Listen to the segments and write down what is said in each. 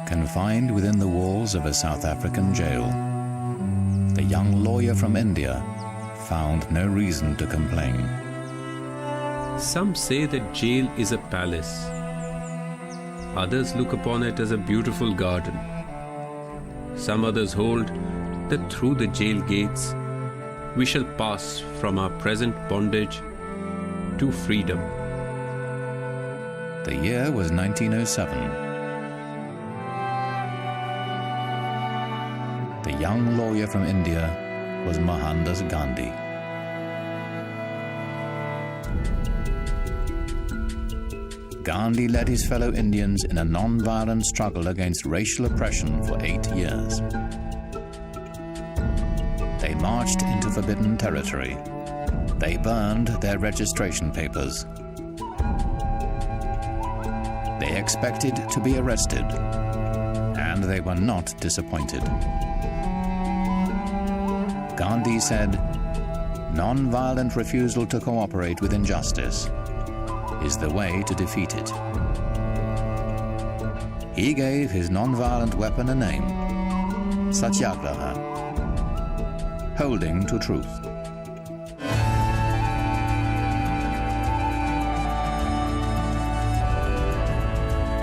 Confined within the walls of a South African jail, the young lawyer from India found no reason to complain. Some say that jail is a palace. Others look upon it as a beautiful garden. Some others hold that through the jail gates we shall pass from our present bondage to freedom. The year was 1907. The young lawyer from India was Mohandas Gandhi. Gandhi led his fellow Indians in a non-violent struggle against racial oppression for 8 years. They marched into forbidden territory. They burned their registration papers. They expected to be arrested, and they were not disappointed. Gandhi said, "Non-violent refusal to cooperate with injustice is the way to defeat it." He gave his non-violent weapon a name, Satyagraha, holding to truth.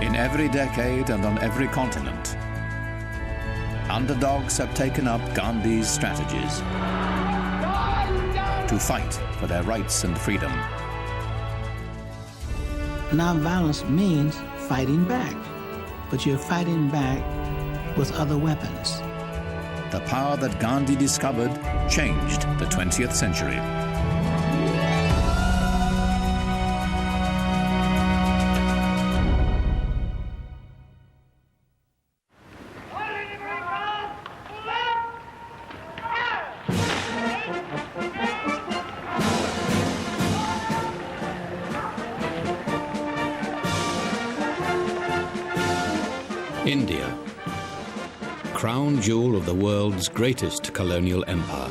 In every decade and on every continent, underdogs have taken up Gandhi's strategies to fight for their rights and freedom. Nonviolence means fighting back, but you're fighting back with other weapons. The power that Gandhi discovered changed the 20th century. India, crown jewel of the world's greatest colonial empire.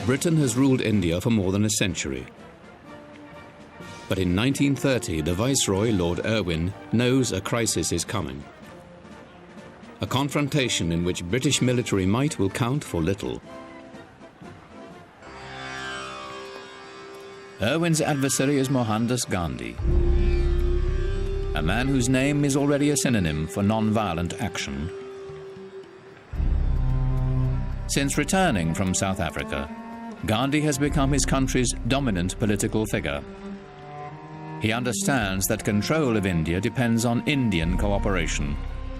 Britain has ruled India for more than a century. But in 1930, the Viceroy, Lord Irwin, knows a crisis is coming. A confrontation in which British military might will count for little. Irwin's adversary is Mohandas Gandhi, a man whose name is already a synonym for non-violent action. Since returning from South Africa, Gandhi has become his country's dominant political figure. He understands that control of India depends on Indian cooperation,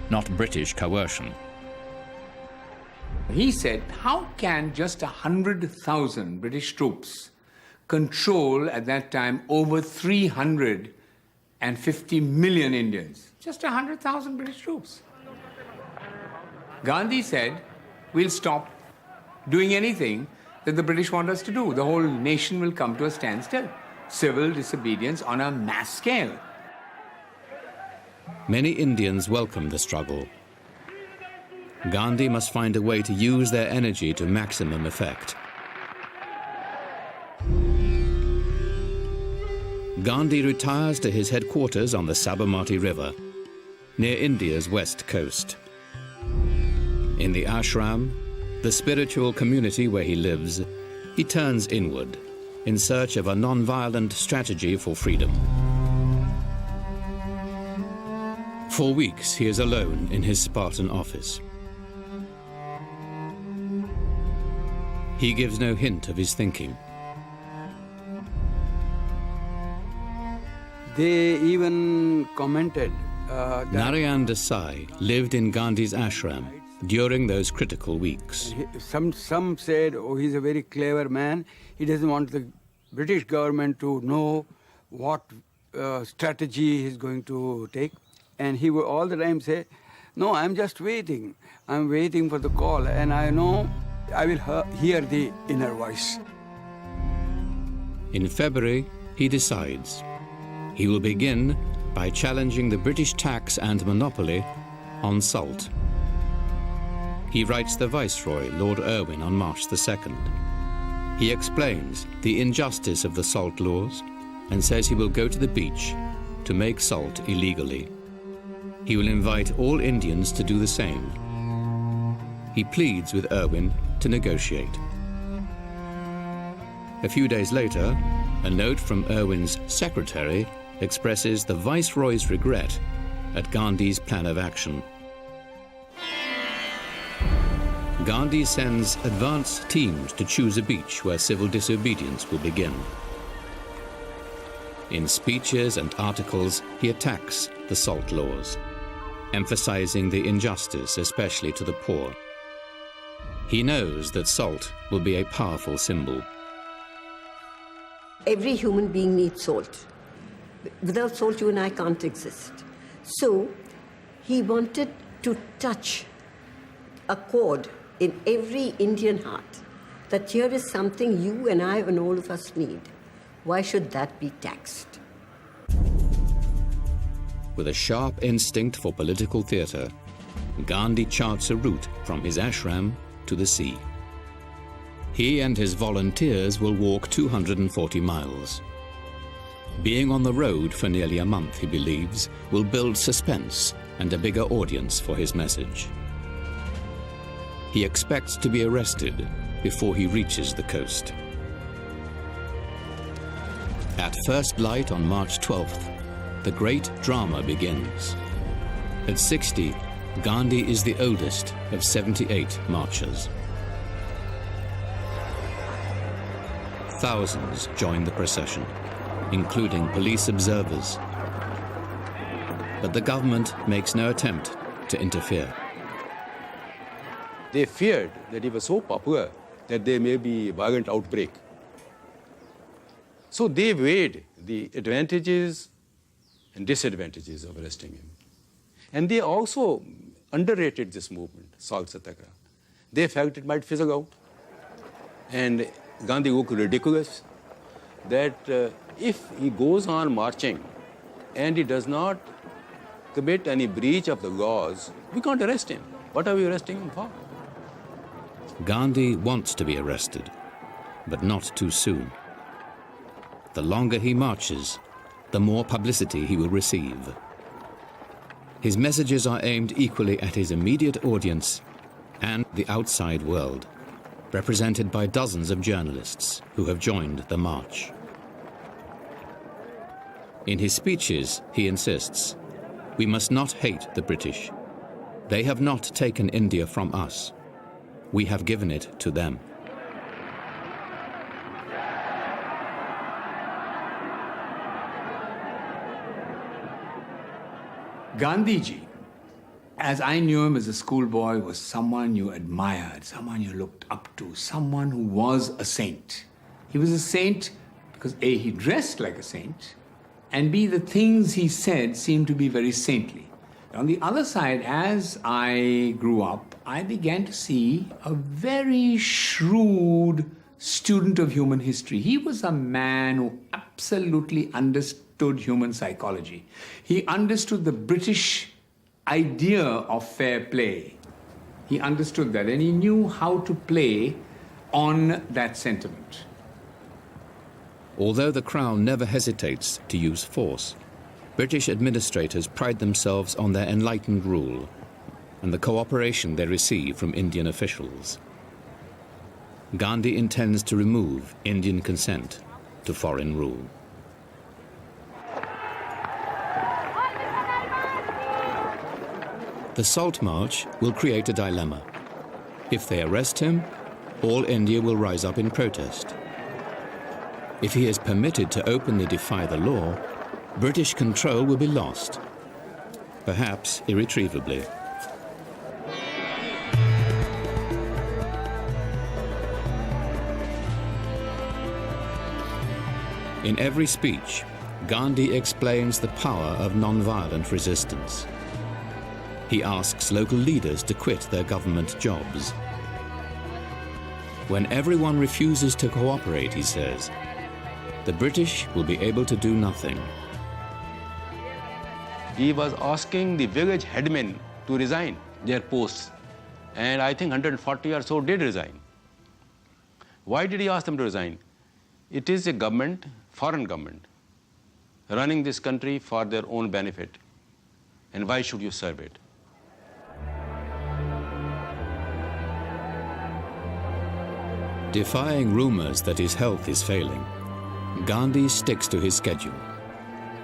not British coercion. He said, how can just 100,000 British troops control at that time over 350 million Indians? Just 100,000 British troops. Gandhi said, we'll stop doing anything that the British want us to do. The whole nation will come to a standstill. Civil disobedience on a mass scale. Many Indians welcome the struggle. Gandhi must find a way to use their energy to maximum effect. Gandhi retires to his headquarters on the Sabarmati River, near India's west coast. In the ashram, the spiritual community where he lives, he turns inward in search of a non-violent strategy for freedom. For weeks, he is alone in his Spartan office. He gives no hint of his thinking. They even commented that Narayan Desai lived in Gandhi's ashram during those critical weeks. Some said, oh, he's a very clever man. He doesn't want the British government to know what strategy he's going to take. And he would all the time say, no, I'm just waiting. I'm waiting for the call, and I know I will hear the inner voice. In February, he decides he will begin by challenging the British tax and monopoly on salt. He writes the Viceroy, Lord Irwin, on March the 2nd. He explains the injustice of the salt laws and says he will go to the beach to make salt illegally. He will invite all Indians to do the same. He pleads with Irwin to negotiate. A few days later, a note from Irwin's secretary expresses the Viceroy's regret at Gandhi's plan of action. Gandhi sends advance teams to choose a beach where civil disobedience will begin. In speeches and articles, he attacks the salt laws, emphasizing the injustice, especially to the poor. He knows that salt will be a powerful symbol. Every human being needs salt. Without salt, you and I can't exist. So he wanted to touch a chord in every Indian heart, that here is something you and I and all of us need. Why should that be taxed? With a sharp instinct for political theatre, Gandhi charts a route from his ashram to the sea. He and his volunteers will walk 240 miles. Being on the road for nearly a month, he believes, will build suspense and a bigger audience for his message. He expects to be arrested before he reaches the coast. At first light on March 12th, the great drama begins. At 60, Gandhi is the oldest of 78 marchers. Thousands join the procession, including police observers. But the government makes no attempt to interfere. They feared that he was so popular that there may be a violent outbreak. So they weighed the advantages and disadvantages of arresting him. And they also underrated this movement, Salt Satyagraha. They felt it might fizzle out. And Gandhi looked ridiculous that if he goes on marching and he does not commit any breach of the laws, we can't arrest him. What are we arresting him for? Gandhi wants to be arrested, but not too soon. The longer he marches, the more publicity he will receive. His messages are aimed equally at his immediate audience and the outside world, represented by dozens of journalists who have joined the march. In his speeches, he insists, we must not hate the British. They have not taken India from us. We have given it to them. Gandhiji, as I knew him as a schoolboy, was someone you admired, someone you looked up to, someone who was a saint. He was a saint because A, he dressed like a saint, and B, the things he said seemed to be very saintly. On the other side, as I grew up, I began to see a very shrewd student of human history. He was a man who absolutely understood human psychology. He understood the British idea of fair play. He understood that, and he knew how to play on that sentiment. Although the Crown never hesitates to use force, British administrators pride themselves on their enlightened rule and the cooperation they receive from Indian officials. Gandhi intends to remove Indian consent to foreign rule. The Salt March will create a dilemma. If they arrest him, all India will rise up in protest. If he is permitted to openly defy the law, British control will be lost, perhaps irretrievably. In every speech, Gandhi explains the power of non-violent resistance. He asks local leaders to quit their government jobs. When everyone refuses to cooperate, he says, the British will be able to do nothing. he was asking the village headmen to resign their posts. And I think 140 or so did resign. Why did he ask them to resign? It is a government, foreign government, running this country for their own benefit. And why should you serve it? Defying rumors that his health is failing, Gandhi sticks to his schedule.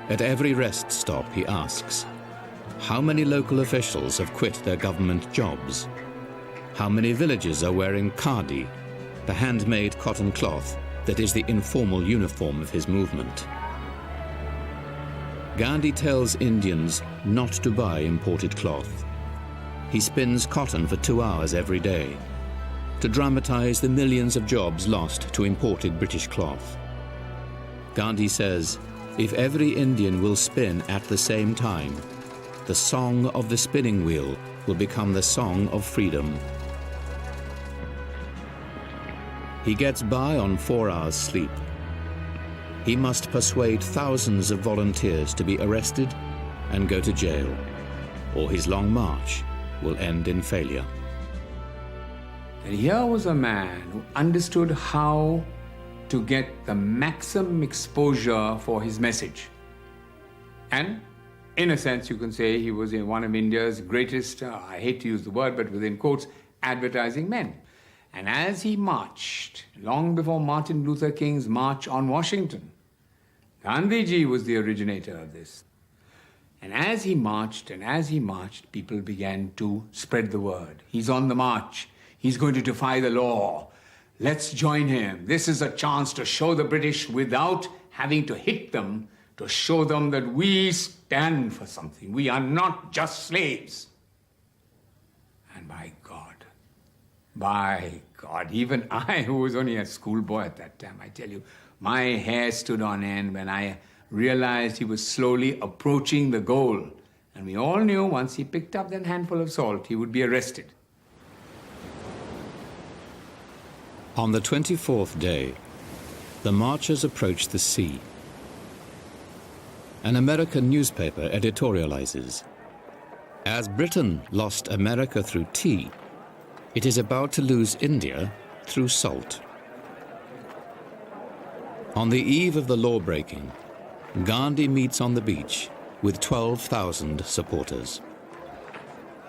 At every rest stop, he asks, how many local officials have quit their government jobs? How many villagers are wearing khadi, the handmade cotton cloth that is the informal uniform of his movement? Gandhi tells Indians not to buy imported cloth. He spins cotton for 2 hours every day to dramatize the millions of jobs lost to imported British cloth. Gandhi says, if every Indian will spin at the same time, the song of the spinning wheel will become the song of freedom. He gets by on 4 hours sleep. He must persuade thousands of volunteers to be arrested and go to jail, or his long march will end in failure. And here was a man who understood how to get the maximum exposure for his message. And in a sense, you can say he was one of India's greatest, I hate to use the word, but within quotes, advertising men. And as he marched, long before Martin Luther King's March on Washington, Gandhiji was the originator of this. And as he marched, people began to spread the word. He's on the march. He's going to defy the law. Let's join him. This is a chance to show the British without having to hit them, to show them that we stand for something. We are not just slaves. And by God, even I, who was only a schoolboy at that time, I tell you, my hair stood on end when I realized he was slowly approaching the goal. And we all knew once he picked up that handful of salt, he would be arrested. On the 24th day, the marchers approached the sea. An American newspaper editorializes, as Britain lost America through tea, it is about to lose India through salt. On the eve of the law-breaking, Gandhi meets on the beach with 12,000 supporters.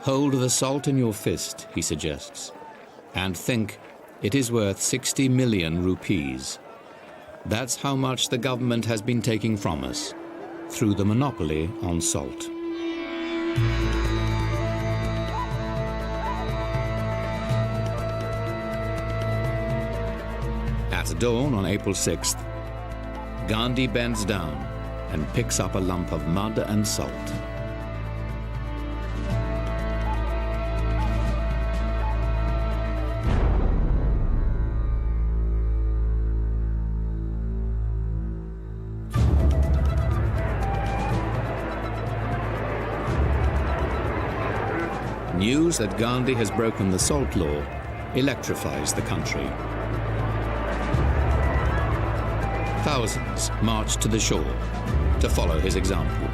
Hold the salt in your fist, he suggests, and think it is worth 60 million rupees. That's how much the government has been taking from us through the monopoly on salt. At dawn on April 6th, Gandhi bends down and picks up a lump of mud and salt. News that Gandhi has broken the salt law electrifies the country. Thousands march to the shore to follow his example.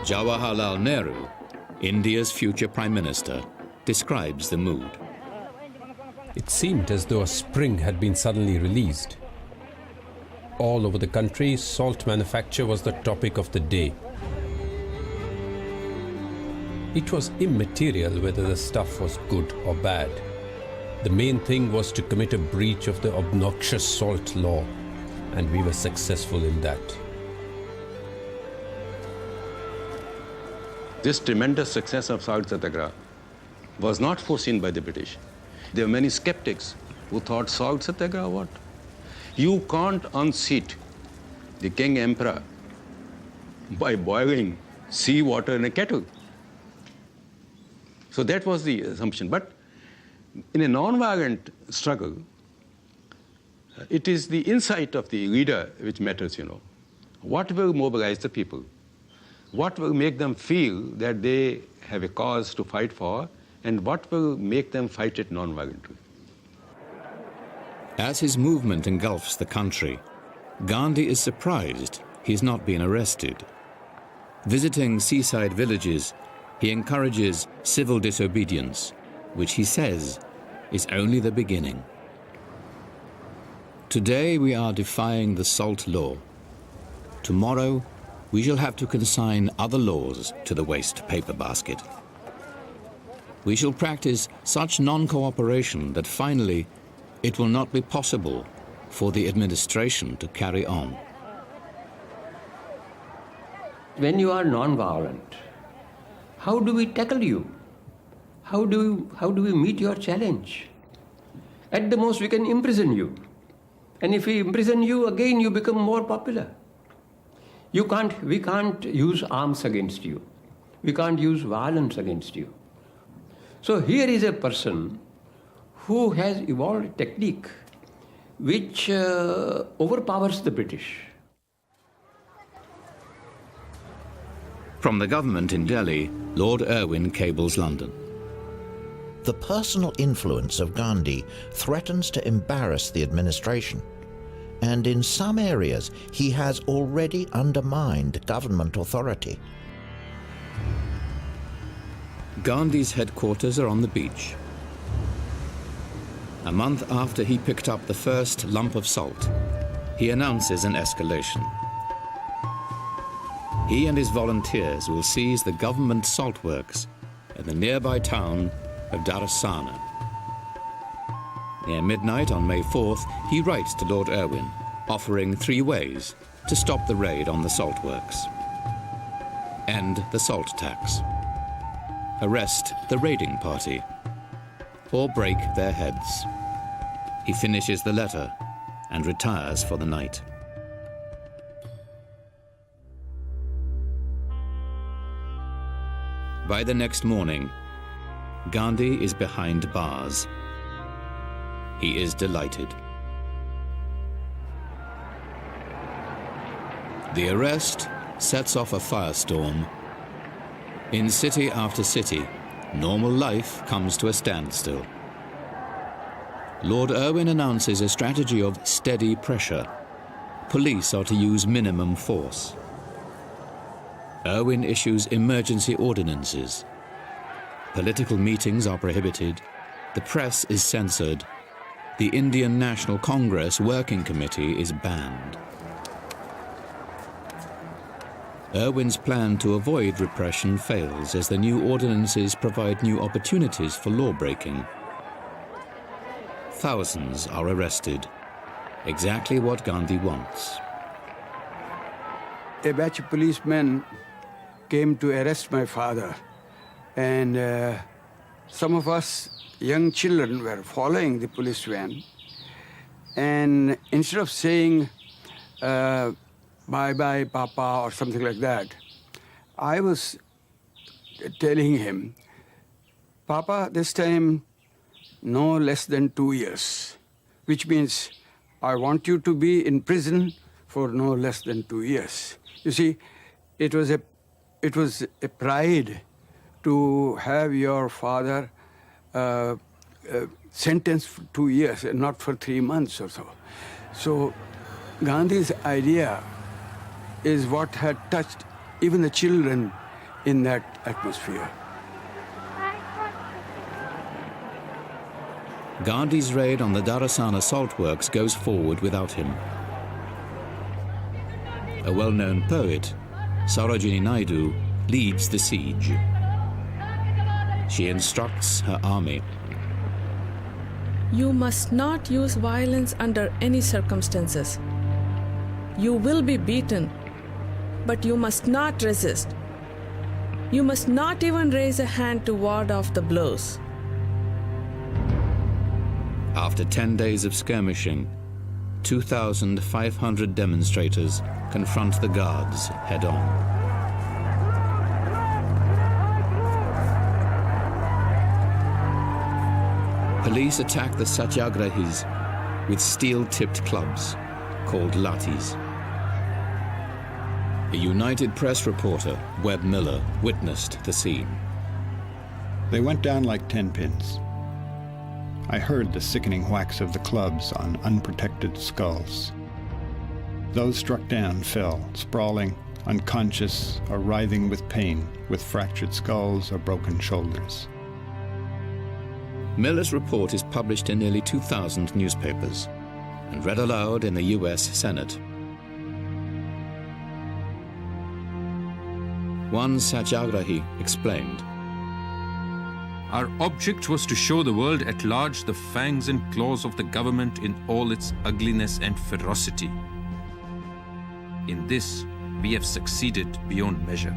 Jawaharlal Nehru, India's future Prime Minister, describes the mood. It seemed as though a spring had been suddenly released. All over the country, salt manufacture was the topic of the day. It was immaterial whether the stuff was good or bad. The main thing was to commit a breach of the obnoxious salt law, and we were successful in that. This tremendous success of salt satyagraha was not foreseen by the British. There were many skeptics who thought salt satyagraha what? You can't unseat the king emperor by boiling sea water in a kettle. So that was the assumption. But in a non-violent struggle, it is the insight of the leader which matters, What will mobilize the people? What will make them feel that they have a cause to fight for, and what will make them fight it non-violently? As his movement engulfs the country, Gandhi is surprised he's not been arrested. Visiting seaside villages, he encourages civil disobedience, which he says is only the beginning. Today we are defying the salt law. Tomorrow we shall have to consign other laws to the waste paper basket. We shall practice such non-cooperation that finally it will not be possible for the administration to carry on. When you are non-violent, how do we tackle you? How do we meet your challenge? At the most, we can imprison you. And if we imprison you, again you become more popular. We can't use arms against you. We can't use violence against you. So here is a person who has evolved a technique which overpowers the British. From the government in Delhi, Lord Irwin cables London. The personal influence of Gandhi threatens to embarrass the administration, and in some areas he has already undermined government authority. Gandhi's headquarters are on the beach. A month after he picked up the first lump of salt, he announces an escalation. He and his volunteers will seize the government salt works in the nearby town of Darasana. Near midnight on May 4th, he writes to Lord Irwin, offering 3 ways to stop the raid on the salt works. End the salt tax, arrest the raiding party, or break their heads. He finishes the letter and retires for the night. By the next morning, Gandhi is behind bars. He is delighted. The arrest sets off a firestorm. In city after city, normal life comes to a standstill. Lord Irwin announces a strategy of steady pressure. Police are to use minimum force. Irwin issues emergency ordinances. Political meetings are prohibited. The press is censored. The Indian National Congress Working Committee is banned. Irwin's plan to avoid repression fails as the new ordinances provide new opportunities for law-breaking. Thousands are arrested, exactly what Gandhi wants. A batch of policemen came to arrest my father, and some of us young children were following the police van, and instead of saying bye-bye, Papa, or something like that, I was telling him, Papa, this time no less than 2 years, which means I want you to be in prison for no less than 2 years. You see, it was a pride to have your father sentenced for 2 years and not for 3 months or so. So Gandhi's idea is what had touched even the children in that atmosphere. Gandhi's raid on the Darasana salt works goes forward without him. A well-known poet, Sarojini Naidu, leads the siege. She instructs her army. You must not use violence under any circumstances. You will be beaten, but you must not resist. You must not even raise a hand to ward off the blows. After 10 days of skirmishing, 2,500 demonstrators confront the guards head-on. Police attack the satyagrahis with steel-tipped clubs called lathis. A United Press reporter, Webb Miller, witnessed the scene. They went down like 10 pins. I heard the sickening whacks of the clubs on unprotected skulls. Those struck down fell, sprawling, unconscious or writhing with pain, with fractured skulls or broken shoulders. Miller's report is published in nearly 2,000 newspapers and read aloud in the US Senate. One Satyagrahi explained, "Our object was to show the world at large the fangs and claws of the government in all its ugliness and ferocity. In this, we have succeeded beyond measure."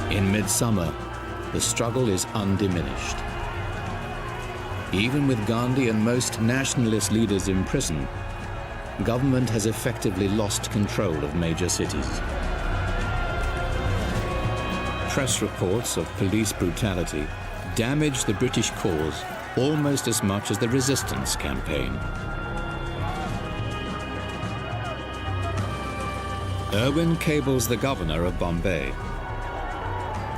In midsummer, the struggle is undiminished. Even with Gandhi and most nationalist leaders in prison, government has effectively lost control of major cities. Press reports of police brutality damage the British cause almost as much as the resistance campaign. Irwin cables the governor of Bombay.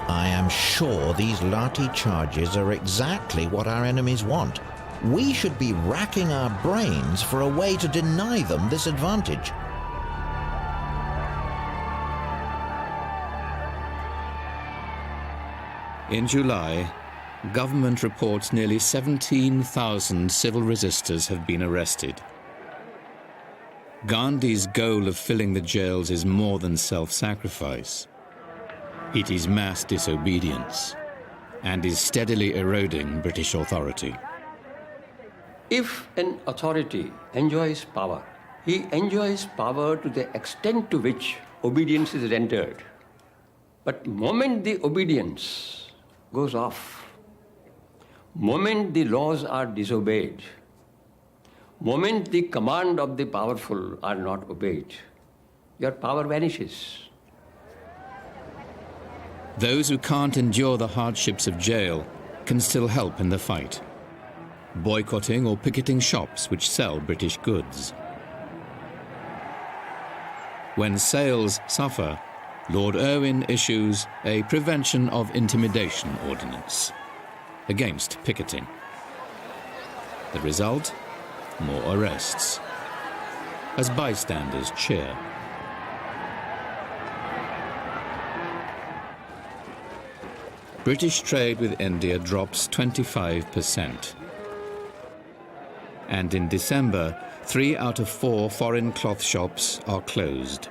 I am sure these lathi charges are exactly what our enemies want. We should be racking our brains for a way to deny them this advantage. In July, government reports nearly 17,000 civil resistors have been arrested. Gandhi's goal of filling the jails is more than self-sacrifice. It is mass disobedience and is steadily eroding British authority. If an authority enjoys power, he enjoys power to the extent to which obedience is rendered. But the moment the obedience goes off, moment the laws are disobeyed, moment the command of the powerful are not obeyed, your power vanishes. Those who can't endure the hardships of jail can still help in the fight, boycotting or picketing shops which sell British goods. When sales suffer, Lord Irwin issues a Prevention of Intimidation Ordinance against picketing. The result? More arrests, as bystanders cheer. British trade with India drops 25%. And in December, 3 out of 4 foreign cloth shops are closed.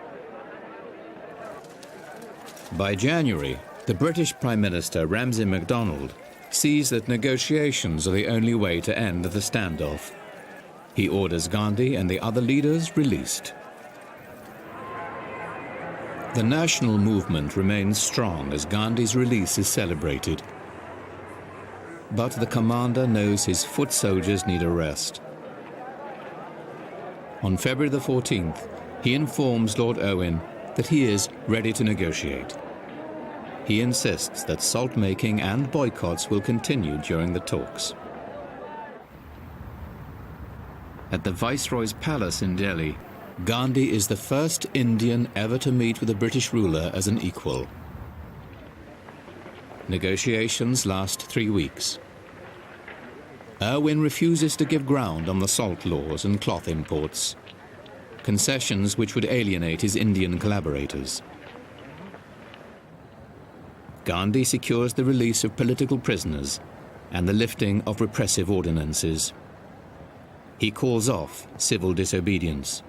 By January, the British Prime Minister Ramsay MacDonald sees that negotiations are the only way to end the standoff. He orders Gandhi and the other leaders released. The national movement remains strong as Gandhi's release is celebrated. But the commander knows his foot soldiers need a rest. On February the 14th, he informs Lord Irwin that he is ready to negotiate. He insists that salt-making and boycotts will continue during the talks. At the Viceroy's palace in Delhi, Gandhi is the first Indian ever to meet with a British ruler as an equal. Negotiations last 3 weeks. Irwin refuses to give ground on the salt laws and cloth imports, concessions which would alienate his Indian collaborators. Gandhi secures the release of political prisoners and the lifting of repressive ordinances. He calls off civil disobedience.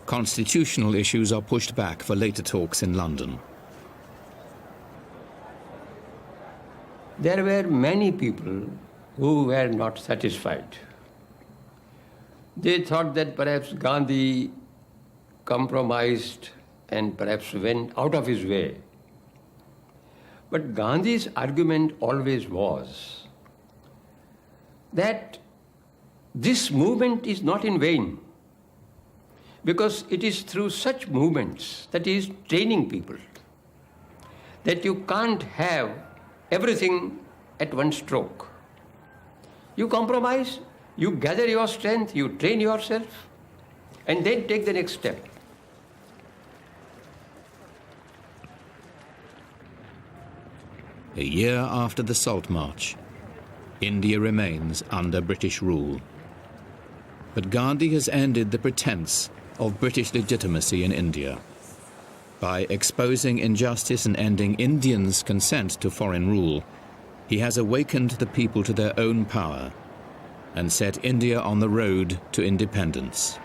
Constitutional issues are pushed back for later talks in London. There were many people who were not satisfied. They thought that perhaps Gandhi compromised and perhaps went out of his way. But Gandhi's argument always was that this movement is not in vain, because it is through such movements that he is training people, that you can't have everything at one stroke. You compromise, you gather your strength, you train yourself, and then take the next step. A year after the Salt March, India remains under British rule. But Gandhi has ended the pretense of British legitimacy in India. By exposing injustice and ending Indians' consent to foreign rule, he has awakened the people to their own power and set India on the road to independence.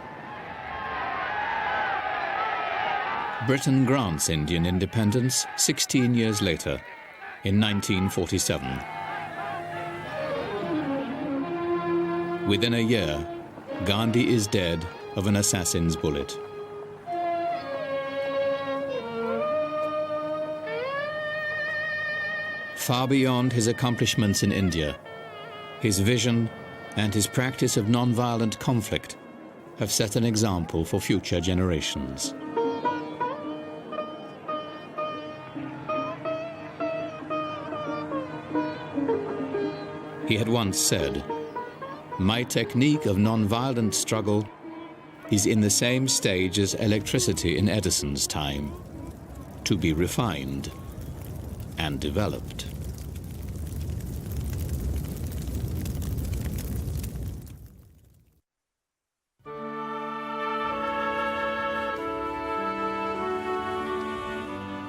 Britain grants Indian independence 16 years later, in 1947. Within a year, Gandhi is dead of an assassin's bullet. Far beyond his accomplishments in India, his vision and his practice of non-violent conflict have set an example for future generations. He had once said, "My technique of non-violent struggle is in the same stage as electricity in Edison's time, to be refined and developed."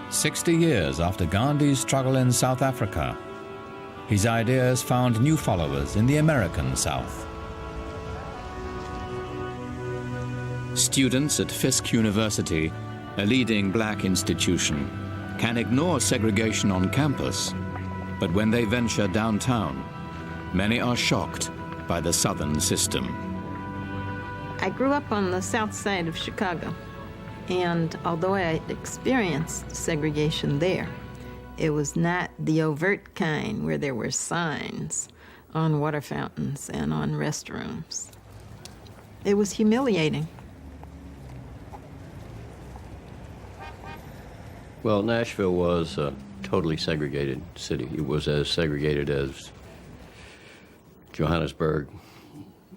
"60 years after Gandhi's struggle in South Africa, his ideas found new followers in the American South. Students at Fisk University, a leading black institution, can ignore segregation on campus, but when they venture downtown, many are shocked by the Southern system. I grew up on the south side of Chicago, and although I experienced segregation there, it was not the overt kind where there were signs on water fountains and on restrooms. It was humiliating. Well, Nashville was a totally segregated city. It was as segregated as Johannesburg,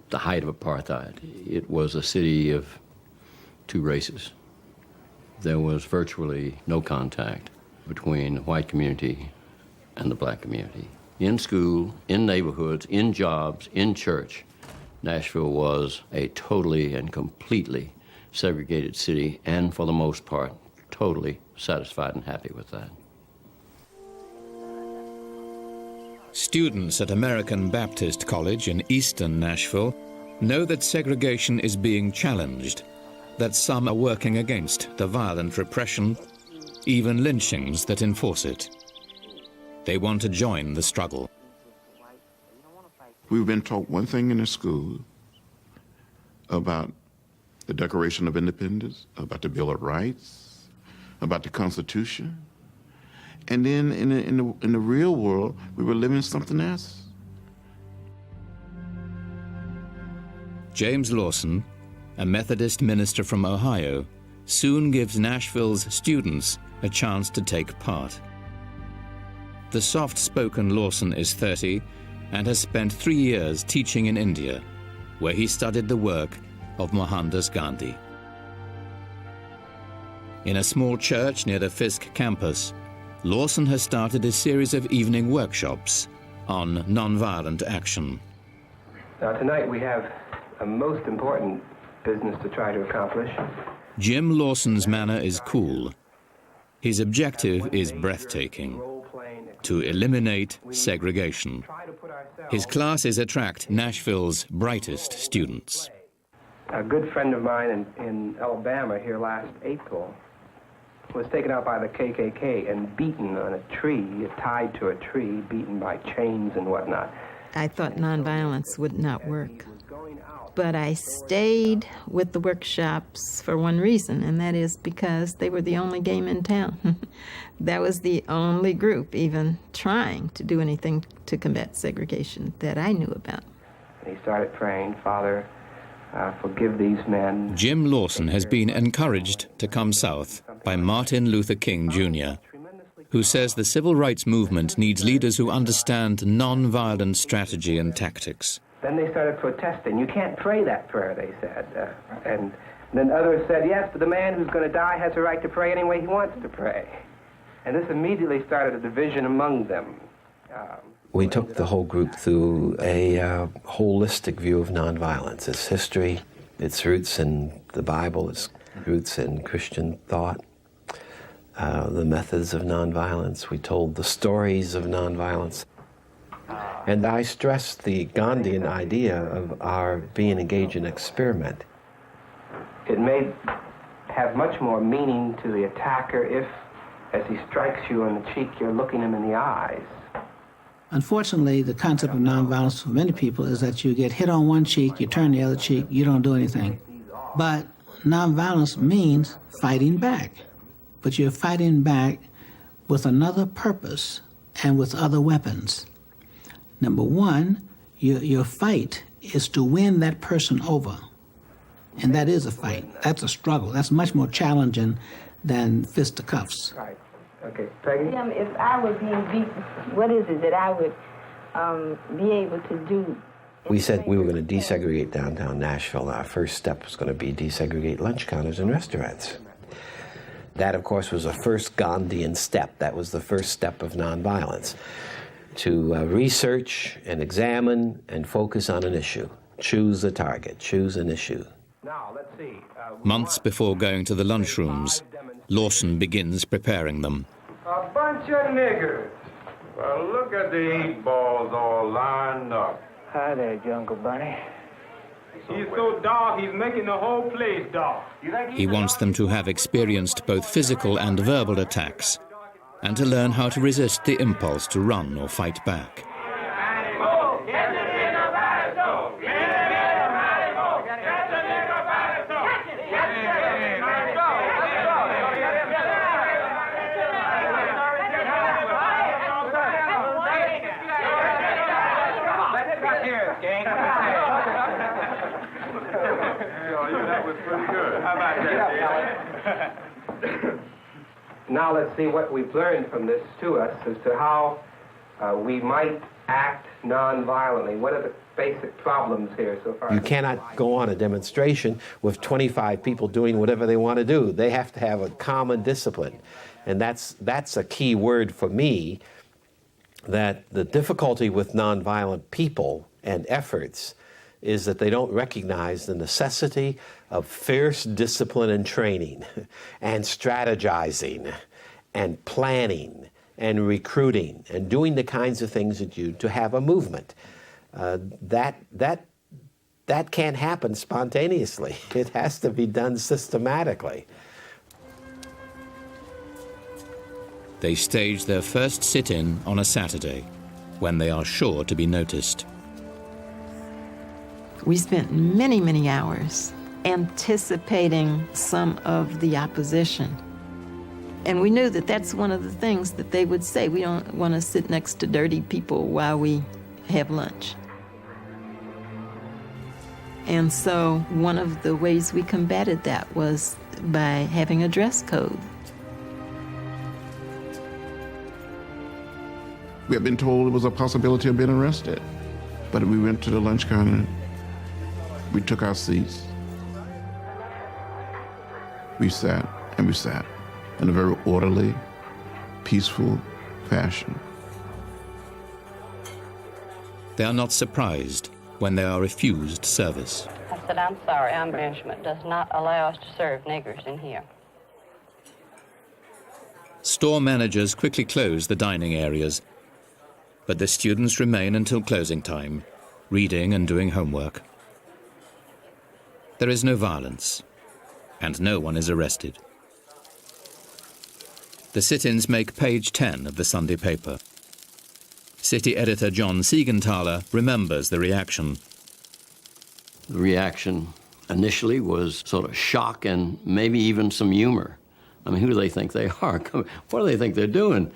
the height of apartheid. It was a city of two races. There was virtually no contact between the white community and the black community. In school, in neighborhoods, in jobs, in church, Nashville was a totally and completely segregated city, and for the most part, totally satisfied and happy with that. Students at American Baptist College in eastern Nashville know that segregation is being challenged, that some are working against the violent repression, even lynchings that enforce it. They want to join the struggle. We've been taught one thing in the school about the Declaration of Independence, about the Bill of Rights, about the Constitution. And then in the real world, we were living something else. James Lawson, a Methodist minister from Ohio, soon gives Nashville's students a chance to take part. The soft-spoken Lawson is 30 and has spent 3 years teaching in India, where he studied the work of Mohandas Gandhi. In a small church near the Fisk campus, Lawson has started a series of evening workshops on nonviolent action. Now tonight we have a most important business to try to accomplish. Jim Lawson's manner is cool. His objective is breathtaking: to eliminate segregation. His classes attract Nashville's brightest students. A good friend of mine in Alabama here last April was taken out by the KKK and beaten on a tree, tied to a tree, beaten by chains and whatnot. I thought nonviolence would not work. But I stayed with the workshops for one reason, and that is because they were the only game in town. That was the only group even trying to do anything to combat segregation that I knew about. He started praying, "Father, forgive these men." Jim Lawson has been encouraged to come south by Martin Luther King Jr., who says the civil rights movement needs leaders who understand non-violent strategy and tactics. Then they started protesting. "You can't pray that prayer," they said. And then others said, "Yes, but the man who's going to die has a right to pray any way he wants to pray." And this immediately started a division among them. We took the whole group through a holistic view of nonviolence, its history, its roots in the Bible, its roots in Christian thought, the methods of nonviolence. We told the stories of nonviolence. And I stressed the Gandhian idea of our being engaged in experiment. It may have much more meaning to the attacker if, as he strikes you on the cheek, you're looking him in the eyes. Unfortunately, the concept of nonviolence for many people is that you get hit on one cheek, you turn the other cheek, you don't do anything. But nonviolence means fighting back. But you're fighting back with another purpose and with other weapons. Number one, your fight is to win that person over. And that is a fight. That's a struggle. That's much more challenging than fisticuffs. Right. Okay. Peggy? If I were being beaten, what is it that I would be able to do? We said we were going to desegregate downtown Nashville. Our first step was going to be desegregate lunch counters in restaurants. That, of course, was the first Gandhian step. That was the first step of nonviolence. To research and examine and focus on an issue. Choose a target, choose an issue. Now, let's see. Months before going to the lunchrooms, Lawson begins preparing them. A bunch of niggers. Well, look at the 8 balls all lined up. Hi there, Jungle Bunny. He's so dark, he's making the whole place dark. He wants them to have experienced both physical and verbal attacks, and to learn how to resist the impulse to run or fight back. Now let's see what we've learned from this to us as to how we might act non-violently. What are the basic problems here so far? You cannot go on a demonstration with 25 people doing whatever they want to do. They have to have a common discipline. And that's a key word for me, that the difficulty with nonviolent people and efforts is that they don't recognize the necessity of fierce discipline and training and strategizing and planning and recruiting and doing the kinds of things that you to have a movement. That can't happen spontaneously. It has to be done systematically. They stage their first sit-in on a Saturday, when they are sure to be noticed. We spent many, many hours anticipating some of the opposition. And we knew that that's one of the things that they would say. We don't want to sit next to dirty people while we have lunch. And so one of the ways we combated that was by having a dress code. We had been told it was a possibility of being arrested. But we went to the lunch counter, we took our seats. We sat in a very orderly, peaceful fashion. They are not surprised when they are refused service. I said, I'm sorry, our management does not allow us to serve niggers in here. Store managers quickly close the dining areas, but the students remain until closing time, reading and doing homework. There is no violence, and no one is arrested. The sit-ins make page 10 of the Sunday paper. City editor John Siegenthaler remembers the reaction. The reaction initially was sort of shock and maybe even some humor. I mean, who do they think they are? What do they think they're doing?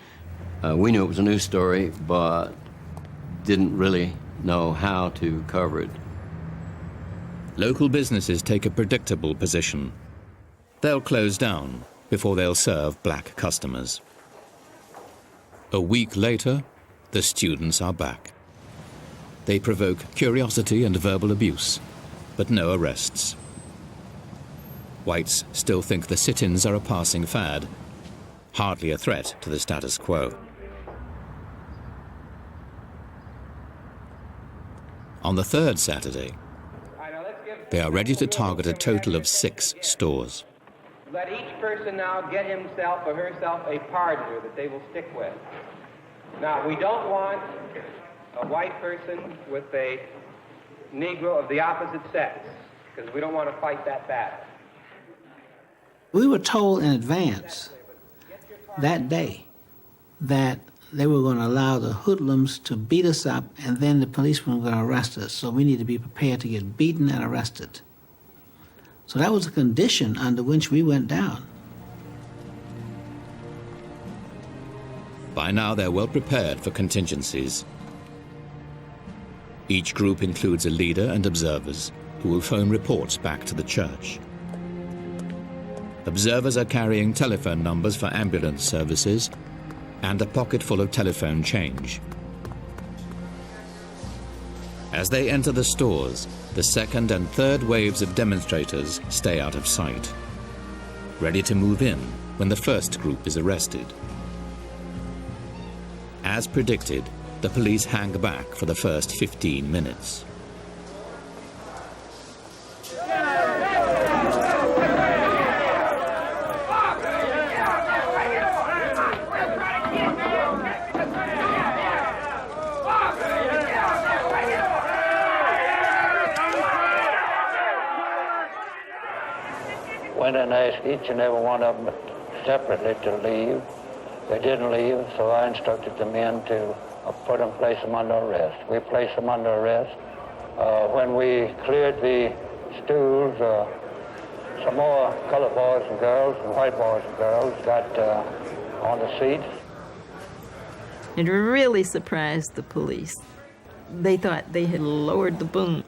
We knew it was a news story, but didn't really know how to cover it. Local businesses take a predictable position. They'll close down before they'll serve black customers. A week later, the students are back. They provoke curiosity and verbal abuse, but no arrests. Whites still think the sit-ins are a passing fad, hardly a threat to the status quo. On the third Saturday, they are ready to target a total of 6 stores. Let each person now get himself or herself a partner that they will stick with. Now, we don't want a white person with a Negro of the opposite sex, because we don't want to fight that battle. We were told in advance that day that they were going to allow the hoodlums to beat us up, and then the policemen were going to arrest us. So we need to be prepared to get beaten and arrested. So that was a condition under which we went down. By now, they're well prepared for contingencies. Each group includes a leader and observers who will phone reports back to the church. Observers are carrying telephone numbers for ambulance services and a pocket full of telephone change. As they enter the stores, the second and third waves of demonstrators stay out of sight, ready to move in when the first group is arrested. As predicted, the police hang back for the first 15 minutes. Went and asked each and every one of them separately to leave. They didn't leave, so I instructed the men to place them under arrest. We placed them under arrest. When we cleared the stools, some more colored boys and girls and white boys and girls got on the seats. It really surprised the police. They thought they had lowered the boom.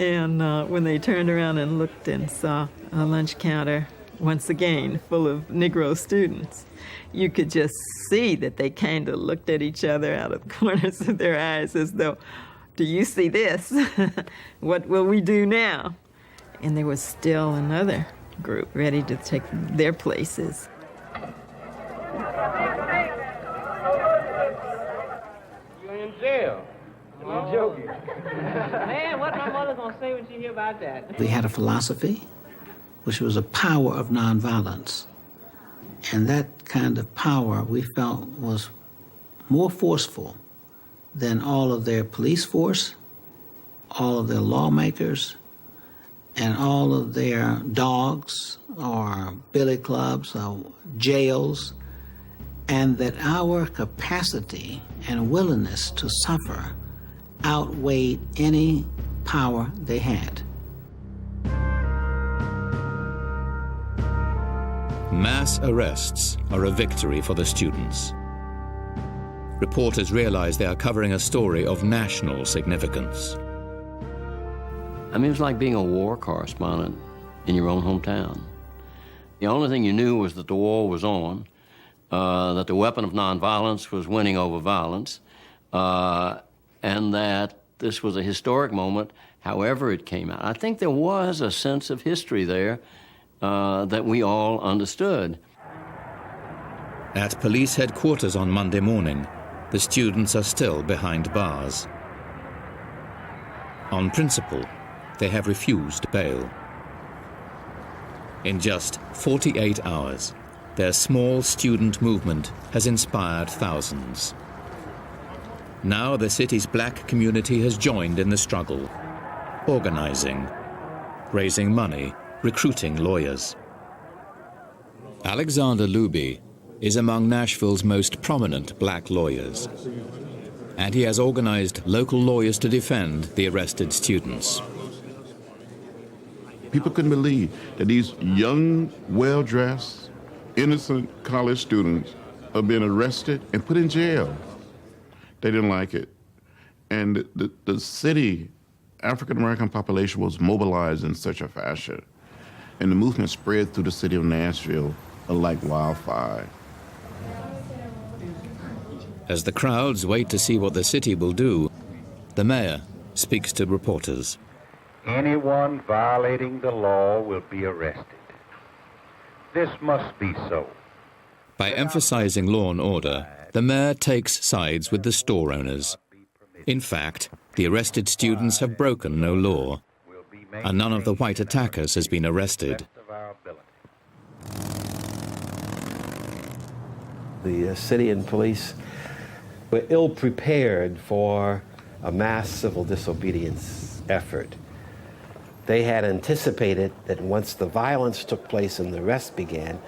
And when they turned around and looked and saw a lunch counter, once again, full of Negro students, you could just see that they kind of looked at each other out of the corners of their eyes as though, do you see this? What will we do now? And there was still another group ready to take their places. You're in jail. I'm joking. Man, what my mother gonna say when she hear about that? We had a philosophy, which was a power of nonviolence. And that kind of power we felt was more forceful than all of their police force, all of their lawmakers, and all of their dogs or billy clubs or jails, and that our capacity and willingness to suffer outweighed any power they had. Mass arrests are a victory for the students. Reporters realize they are covering a story of national significance. I mean, it was like being a war correspondent in your own hometown. The only thing you knew was that the war was on, that the weapon of nonviolence was winning over violence, and that this was a historic moment, however it came out. I think there was a sense of history there that we all understood. At police headquarters on Monday morning, the students are still behind bars. On principle, they have refused bail. In just 48 hours, their small student movement has inspired thousands. Now the city's black community has joined in the struggle, organizing, raising money, recruiting lawyers. Alexander Luby is among Nashville's most prominent black lawyers, and he has organized local lawyers to defend the arrested students. People couldn't believe that these young, well-dressed, innocent college students are being arrested and put in jail. They didn't like it. And the city, African-American population was mobilized in such a fashion. And the movement spread through the city of Nashville like wildfire. As the crowds wait to see what the city will do, the mayor speaks to reporters. Anyone violating the law will be arrested. This must be so. By emphasizing law and order, the mayor takes sides with the store owners. In fact, the arrested students have broken no law, and none of the white attackers has been arrested. The city and police were ill-prepared for a mass civil disobedience effort. They had anticipated that once the violence took place and the arrest began,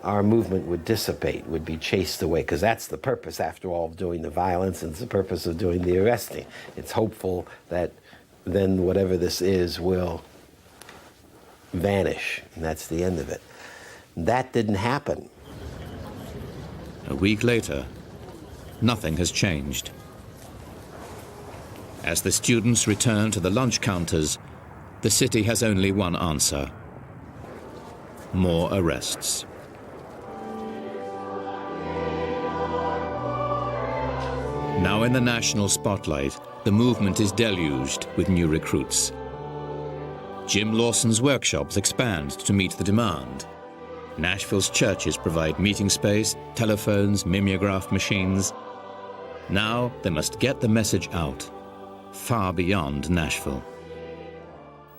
our movement would dissipate, would be chased away, because that's the purpose, after all, of doing the violence, and it's the purpose of doing the arresting. It's hopeful that then whatever this is will vanish, and that's the end of it. That didn't happen. A week later, nothing has changed. As the students return to the lunch counters, the city has only one answer: more arrests. Now in the national spotlight, the movement is deluged with new recruits. Jim Lawson's workshops expand to meet the demand. Nashville's churches provide meeting space, telephones, mimeograph machines. Now they must get the message out, far beyond Nashville.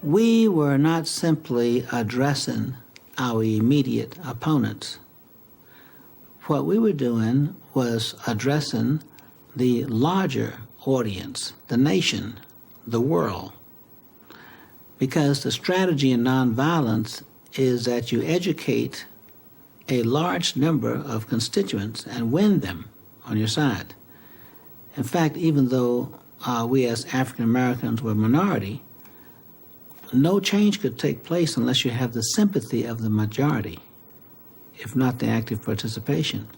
We were not simply addressing our immediate opponents. What we were doing was addressing the larger audience, the nation, the world. Because the strategy in nonviolence is that you educate a large number of constituents and win them on your side. In fact, even though we as African Americans were a minority, no change could take place unless you have the sympathy of the majority, if not the active participation.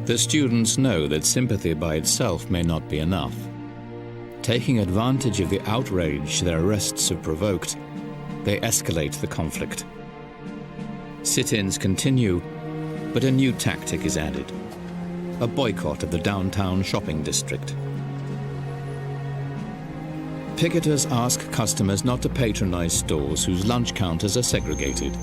The students know that sympathy by itself may not be enough. Taking advantage of the outrage their arrests have provoked, they escalate the conflict. Sit-ins continue, but a new tactic is added: a boycott of the downtown shopping district. Picketers ask customers not to patronize stores whose lunch counters are segregated.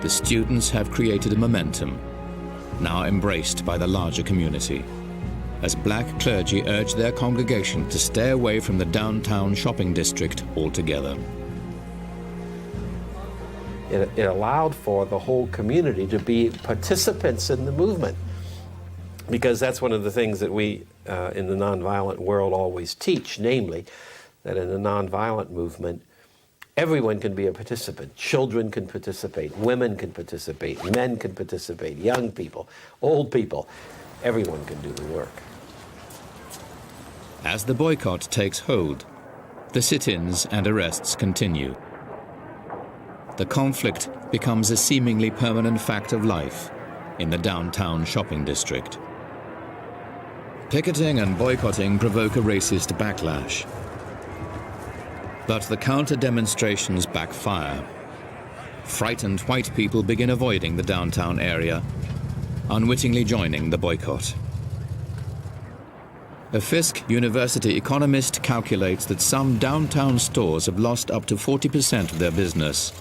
The students have created a momentum, now embraced by the larger community, as black clergy urge their congregation to stay away from the downtown shopping district altogether. It allowed for the whole community to be participants in the movement, because that's one of the things that we in the nonviolent world always teach, namely that in a nonviolent movement, everyone can be a participant. Children can participate, women can participate, men can participate, young people, old people. Everyone can do the work. As the boycott takes hold, the sit-ins and arrests continue. The conflict becomes a seemingly permanent fact of life in the downtown shopping district. Picketing and boycotting provoke a racist backlash. But the counter-demonstrations backfire. Frightened white people begin avoiding the downtown area, unwittingly joining the boycott. A Fisk University economist calculates that some downtown stores have lost up to 40% of their business.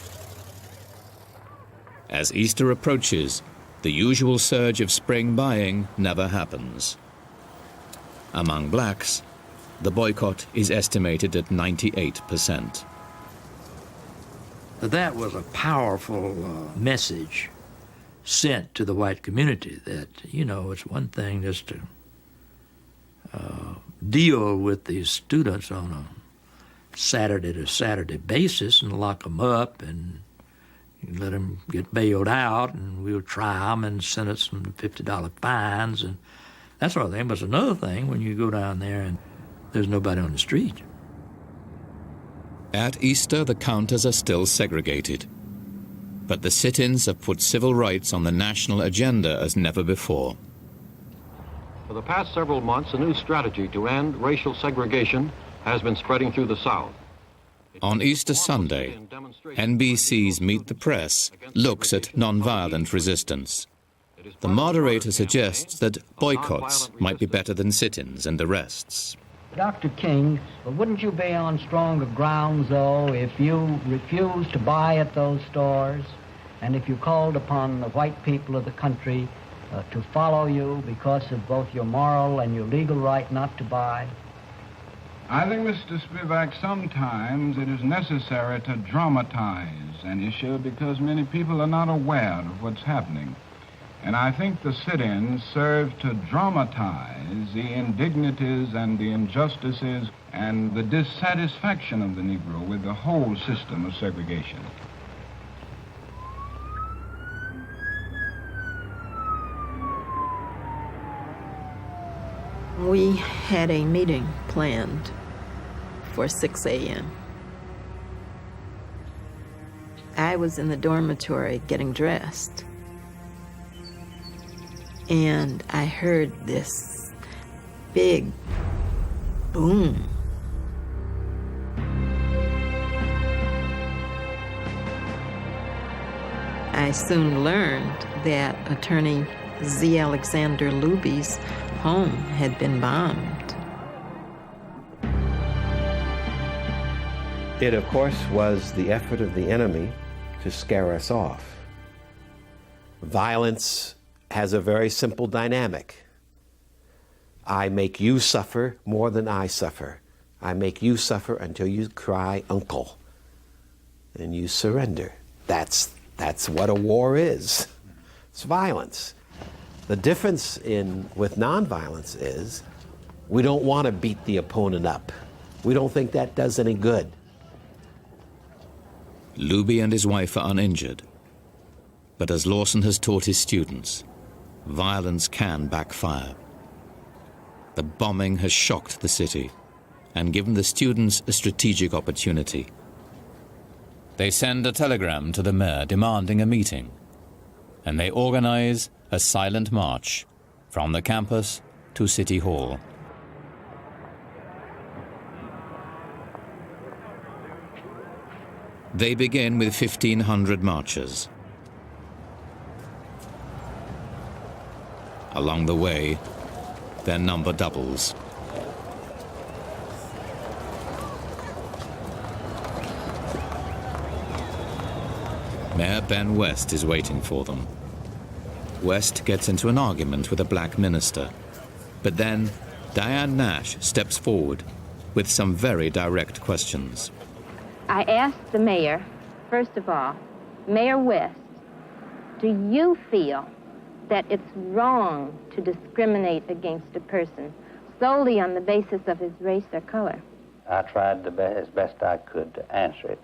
As Easter approaches, the usual surge of spring buying never happens. Among blacks, the boycott is estimated at 98%. That was a powerful message sent to the white community that, you know, it's one thing just to deal with these students on a Saturday-to-Saturday basis and lock them up and let them get bailed out, and we'll try them and sentence them to $50 fines and that sort of thing. But it's another thing when you go down there and there's nobody on the street. At Easter, the counters are still segregated. But the sit-ins have put civil rights on the national agenda as never before. For the past several months, a new strategy to end racial segregation has been spreading through the South. On Easter Sunday, NBC's Meet the Press looks at nonviolent resistance. The moderator suggests that boycotts might be better than sit-ins and arrests. Dr. King, wouldn't you be on stronger grounds, though, if you refused to buy at those stores and if you called upon the white people of the country to follow you because of both your moral and your legal right not to buy? I think, Mr. Spivak, sometimes it is necessary to dramatize an issue because many people are not aware of what's happening. And I think the sit-ins serve to dramatize the indignities and the injustices and the dissatisfaction of the Negro with the whole system of segregation. We had a meeting planned for 6 a.m. I was in the dormitory getting dressed, and I heard this big boom. I soon learned that Attorney Z. Alexander Luby's home had been bombed. It, of course, was the effort of the enemy to scare us off. Violence has a very simple dynamic. I make you suffer more than I suffer. I make you suffer until you cry, uncle, and you surrender. That's what a war is. It's violence. The difference with nonviolence is we don't want to beat the opponent up. We don't think that does any good. Luby and his wife are uninjured. But as Lawson has taught his students, violence can backfire. The bombing has shocked the city and given the students a strategic opportunity. They send a telegram to the mayor demanding a meeting, and they organize a silent march from the campus to City Hall. They begin with 1,500 marchers. Along the way, their number doubles. Mayor Ben West is waiting for them. West gets into an argument with a black minister, but then Diane Nash steps forward with some very direct questions. I asked the mayor, first of all, Mayor West, do you feel that it's wrong to discriminate against a person solely on the basis of his race or color? I tried as best I could to answer it,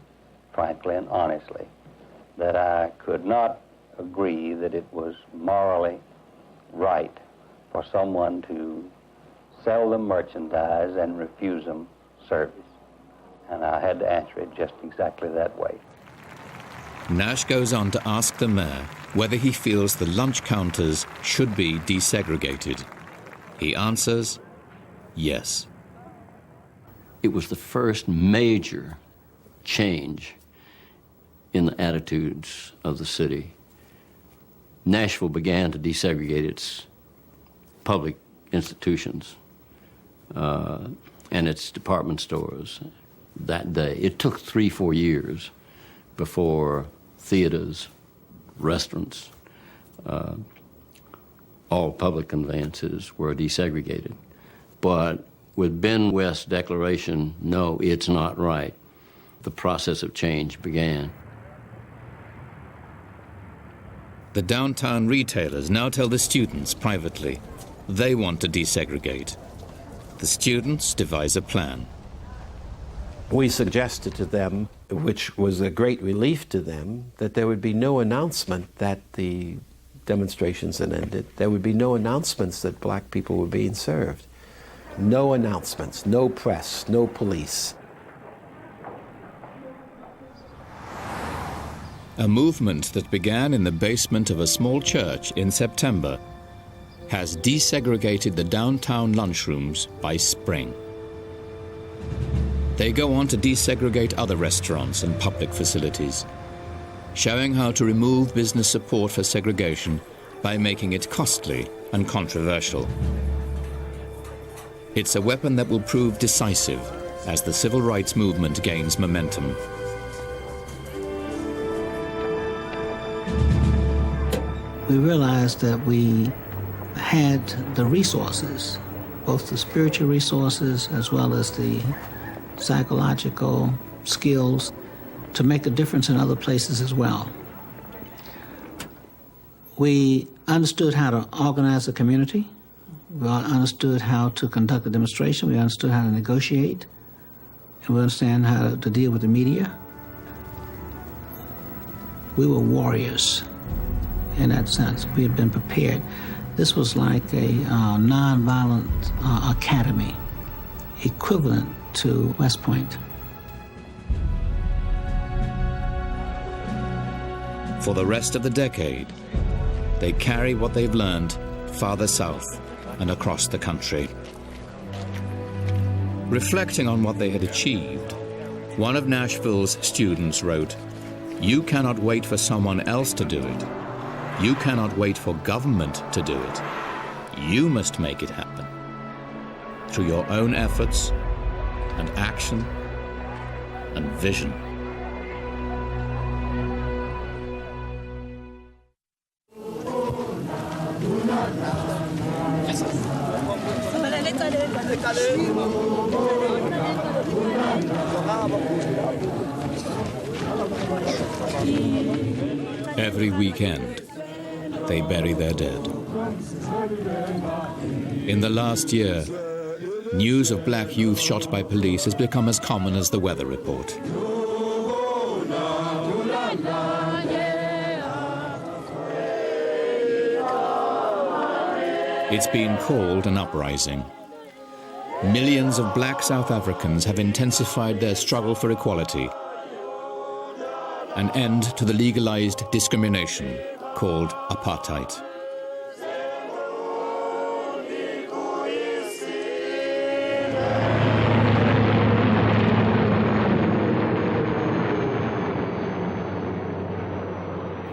frankly and honestly, that I could not agree that it was morally right for someone to sell them merchandise and refuse them service. And I had to answer it just exactly that way. Nash goes on to ask the mayor whether he feels the lunch counters should be desegregated. He answers, yes. It was the first major change in the attitudes of the city. Nashville began to desegregate its public institutions and its department stores that day. It took 3-4 years before theaters, restaurants, all public conveyances were desegregated. But with Ben West's declaration, no, it's not right, the process of change began. The downtown retailers now tell the students privately they want to desegregate. The students devise a plan. We suggested to them, which was a great relief to them, that there would be no announcement that the demonstrations had ended. There would be no announcements that black people were being served. No announcements, no press, no police. A movement that began in the basement of a small church in September has desegregated the downtown lunchrooms by spring. They go on to desegregate other restaurants and public facilities, showing how to remove business support for segregation by making it costly and controversial. It's a weapon that will prove decisive as the civil rights movement gains momentum. We realized that we had the resources, both the spiritual resources as well as the psychological skills, to make a difference in other places as well. We understood how to organize a community. We understood how to conduct a demonstration. We understood how to negotiate. And we understand how to deal with the media. We were warriors in that sense. We had been prepared. This was like a nonviolent academy, equivalent to West Point. For the rest of the decade, they carry what they've learned farther south and across the country. Reflecting on what they had achieved, one of Nashville's students wrote, "You cannot wait for someone else to do it. You cannot wait for government to do it. You must make it happen through your own efforts and action and vision." Every weekend, they bury their dead. In the last year, news of black youth shot by police has become as common as the weather report. It's been called an uprising. Millions of black South Africans have intensified their struggle for equality, an end to the legalized discrimination called apartheid.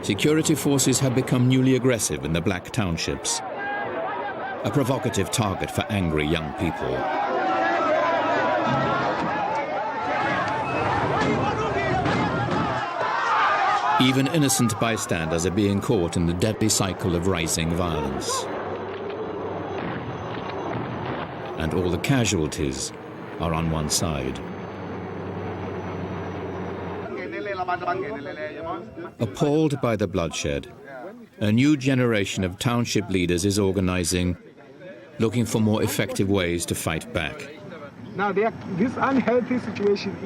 Security forces have become newly aggressive in the black townships, a provocative target for angry young people. Even innocent bystanders are being caught in the deadly cycle of rising violence. And all the casualties are on one side. Appalled by the bloodshed, a new generation of township leaders is organizing, looking for more effective ways to fight back. Now, this unhealthy situation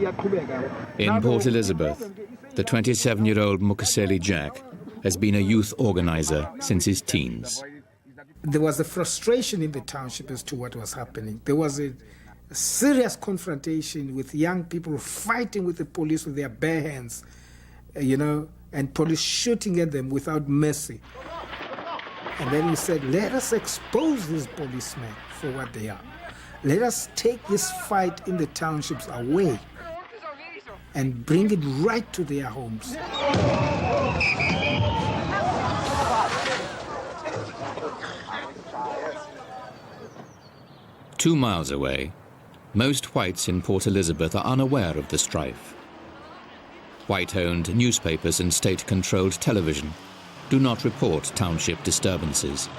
in Port Elizabeth, the 27-year-old Mukaseli Jack has been a youth organizer since his teens. There was a frustration in the township as to what was happening. There was a serious confrontation with young people fighting with the police with their bare hands, and police shooting at them without mercy. And then he said, let us expose these policemen for what they are. Let us take this fight in the townships away and bring it right to their homes. 2 miles away, most whites in Port Elizabeth are unaware of the strife. White-owned newspapers and state-controlled television do not report township disturbances.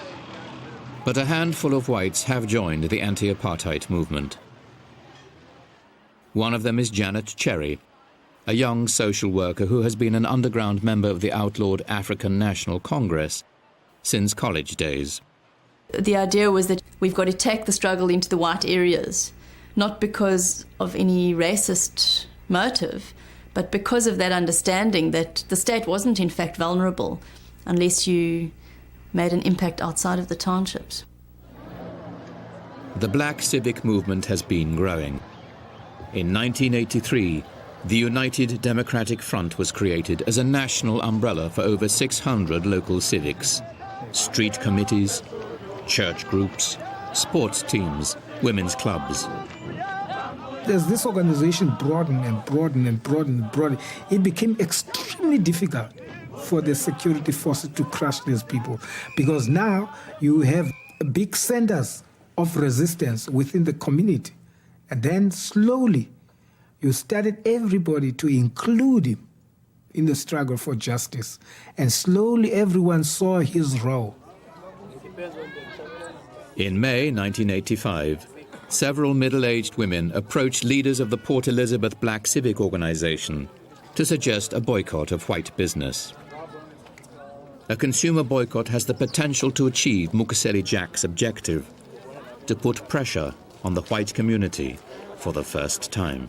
But a handful of whites have joined the anti-apartheid movement. One of them is Janet Cherry, a young social worker who has been an underground member of the outlawed African National Congress since college days. The idea was that we've got to take the struggle into the white areas, not because of any racist motive, but because of that understanding that the state wasn't in fact vulnerable unless you made an impact outside of the townships. The black civic movement has been growing. In 1983, the United Democratic Front was created as a national umbrella for over 600 local civics, street committees, church groups, sports teams, women's clubs. As this organization broadened and broadened and broadened and broadened, it became extremely difficult for the security forces to crush these people, because now you have big centers of resistance within the community. And then slowly, you started everybody to include him in the struggle for justice. And slowly everyone saw his role. In May 1985, several middle-aged women approached leaders of the Port Elizabeth Black Civic Organization to suggest a boycott of white business. A consumer boycott has the potential to achieve Mukaseli Jack's objective, to put pressure on the white community for the first time.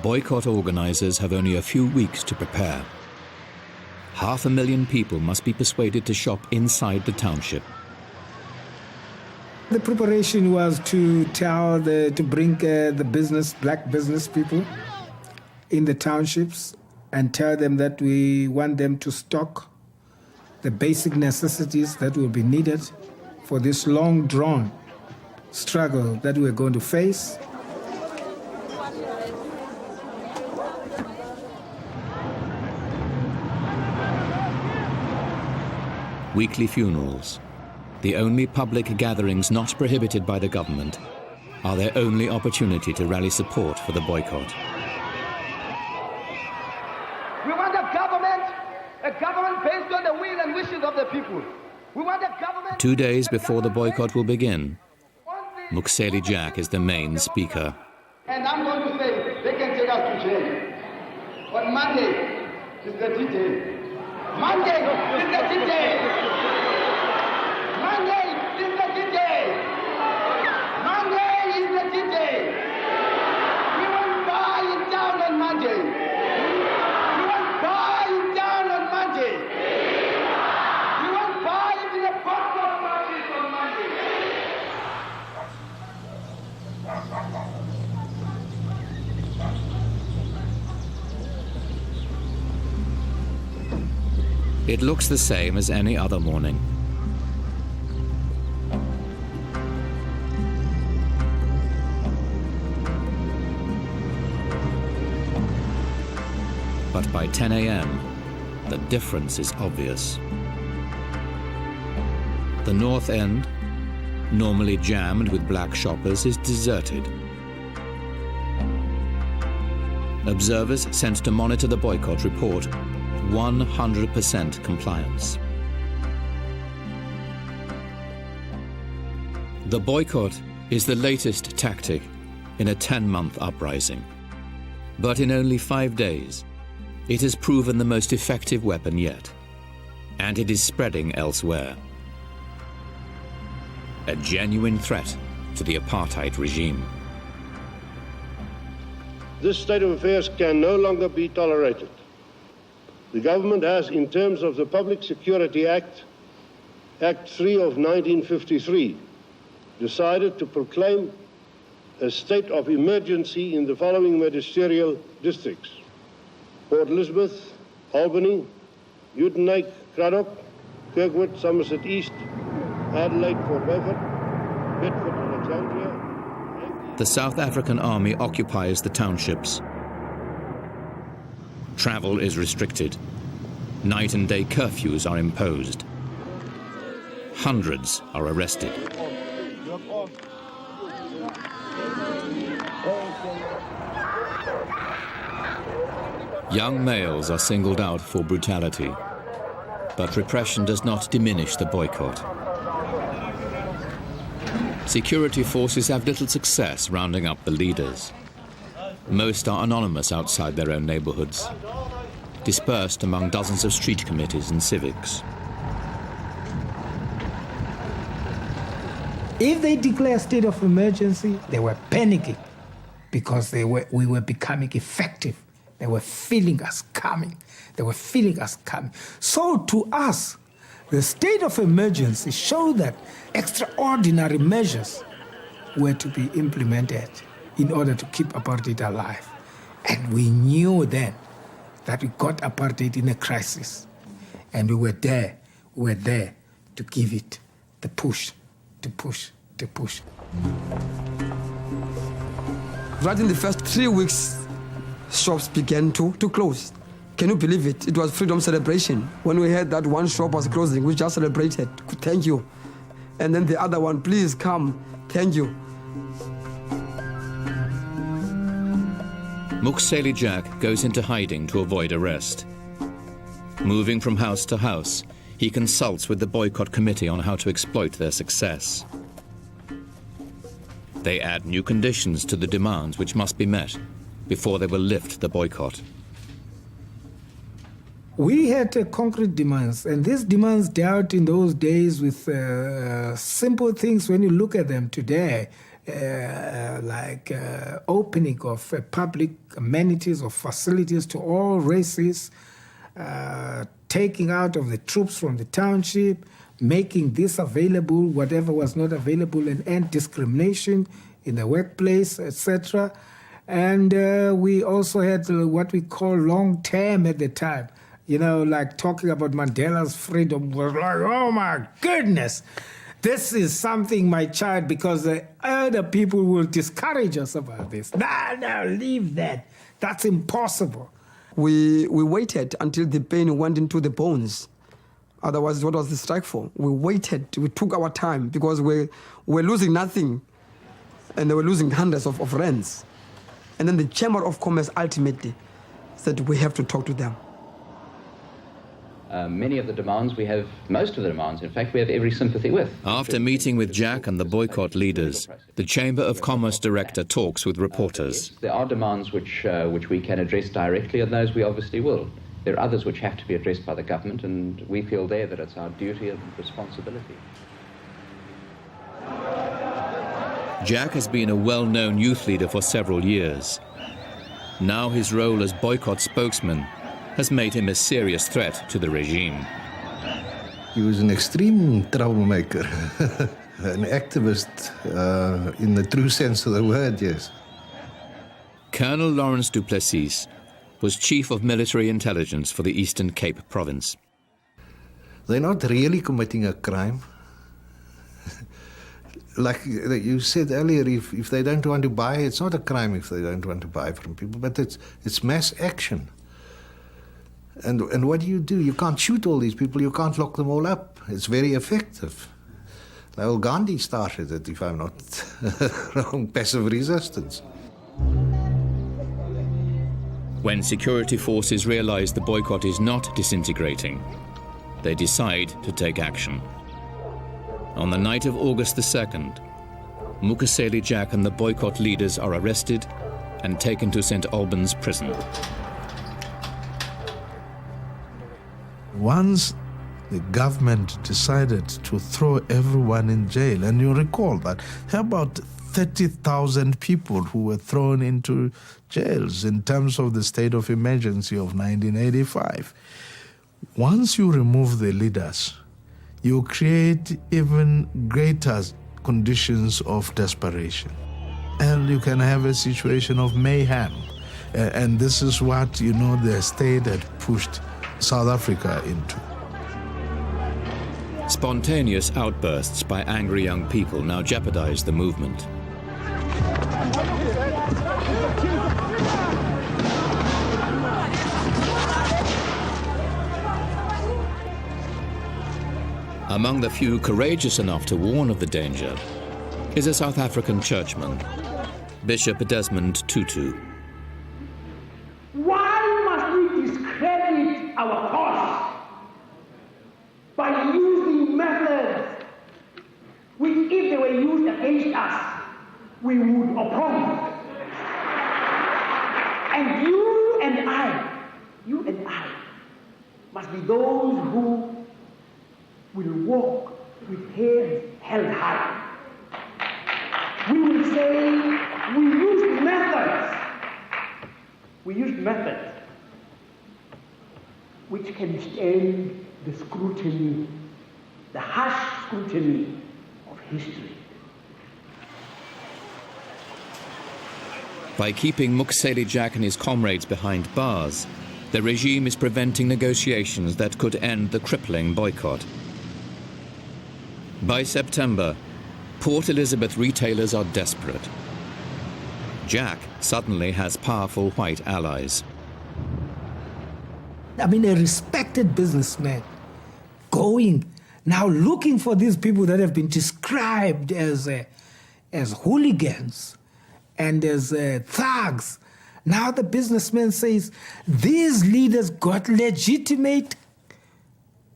Boycott organizers have only a few weeks to prepare. 500,000 people must be persuaded to shop inside the township. The preparation was to bring the black business people in the townships and tell them that we want them to stock the basic necessities that will be needed for this long-drawn struggle that we're going to face. Weekly funerals, the only public gatherings not prohibited by the government, are their only opportunity to rally support for the boycott. We want a government based on the will and wishes of the people. We want a government... 2 days before the boycott will begin, Mukaseli Jack is the main speaker. And I'm going to say, they can take us to jail. On Monday is the D-Day. Monday is the D-Day. Monday is the D-Day. Monday is the D-Day. We will buy it down on Monday. We will buy it down on Monday. We will buy it in the box of marches on Monday. It looks the same as any other morning. But by 10 a.m., the difference is obvious. The north end, normally jammed with black shoppers, is deserted. Observers sent to monitor the boycott report 100% compliance. The boycott is the latest tactic in a 10-month uprising. But in only 5 days, it has proven the most effective weapon yet, and it is spreading elsewhere. A genuine threat to the apartheid regime. This state of affairs can no longer be tolerated. The government has, in terms of the Public Security Act, Act 3 of 1953, decided to proclaim a state of emergency in the following magisterial districts: Port Elizabeth, Albany, Uitenhage, Cradock, Kirkwood, Somerset East, Adelaide, Fort Beaufort, Bedford, Alexandria. The South African Army occupies the townships. Travel is restricted. Night and day curfews are imposed. Hundreds are arrested. Young males are singled out for brutality, but repression does not diminish the boycott. Security forces have little success rounding up the leaders. Most are anonymous outside their own neighborhoods, dispersed among dozens of street committees and civics. If they declare a state of emergency, they were panicking because we were becoming effective. They were feeling us coming. They were feeling us coming. So to us, the state of emergency showed that extraordinary measures were to be implemented in order to keep apartheid alive. And we knew then that we got apartheid in a crisis. And we were there to give it the push, to push. Right in the first 3 weeks, shops began to close. Can you believe it? It was freedom celebration. When we heard that one shop was closing, we just celebrated. Thank you. And then the other one, please come. Thank you. Mukhseli Jack goes into hiding to avoid arrest. Moving from house to house, he consults with the boycott committee on how to exploit their success. They add new conditions to the demands which must be met before they will lift the boycott. We had concrete demands, and these demands dealt in those days with simple things when you look at them today, like opening of public amenities or facilities to all races, taking out of the troops from the township, making this available, whatever was not available, and end discrimination in the workplace, etc. And we also had what we call long term at the time. You know, like talking about Mandela's freedom was like, oh my goodness, this is something, my child, because the other people will discourage us about this. No, leave that. That's impossible. We waited until the pain went into the bones. Otherwise, what was the strike for? We waited, we took our time because we're losing nothing and they were losing hundreds of rands. And then the Chamber of Commerce ultimately said we have to talk to them. Many of the demands we have, most of the demands, in fact, we have every sympathy with. After meeting with Jack and the boycott leaders, the Chamber of Commerce director talks with reporters. There are demands which we can address directly, and those we obviously will. There are others which have to be addressed by the government, and we feel there that it's our duty and responsibility. Jack has been a well-known youth leader for several years. Now his role as boycott spokesman has made him a serious threat to the regime. He was an extreme troublemaker, an activist in the true sense of the word, yes. Colonel Lawrence du Plessis was Chief of Military Intelligence for the Eastern Cape Province. They're not really committing a crime. Like you said earlier, if they don't want to buy, it's not a crime if they don't want to buy from people, but it's mass action. And what do? You can't shoot all these people, you can't lock them all up. It's very effective. Well, Gandhi started it, if I'm not wrong, passive resistance. When security forces realize the boycott is not disintegrating, they decide to take action. On the night of August the 2nd, Mukhseli Jack and the boycott leaders are arrested and taken to St. Albans prison. Once the government decided to throw everyone in jail, and you recall that there are about 30,000 people who were thrown into jails in terms of the state of emergency of 1985. Once you remove the leaders, you create even greater conditions of desperation. And you can have a situation of mayhem. And this is what, the state had pushed South Africa into. Spontaneous outbursts by angry young people now jeopardize the movement. Among the few courageous enough to warn of the danger is a South African churchman, Bishop Desmond Tutu. Why must we discredit our cause by using methods which, if they were used against us, we would oppose? And you and I must be those who will walk with heads held high. We will say we used methods. We used methods which can stand the scrutiny, the harsh scrutiny of history. By keeping Mukhseli Jack and his comrades behind bars, the regime is preventing negotiations that could end the crippling boycott. By September, Port Elizabeth retailers are desperate. Jack suddenly has powerful white allies. I mean, a respected businessman going, now looking for these people that have been described as hooligans and as thugs. Now the businessman says, these leaders got legitimate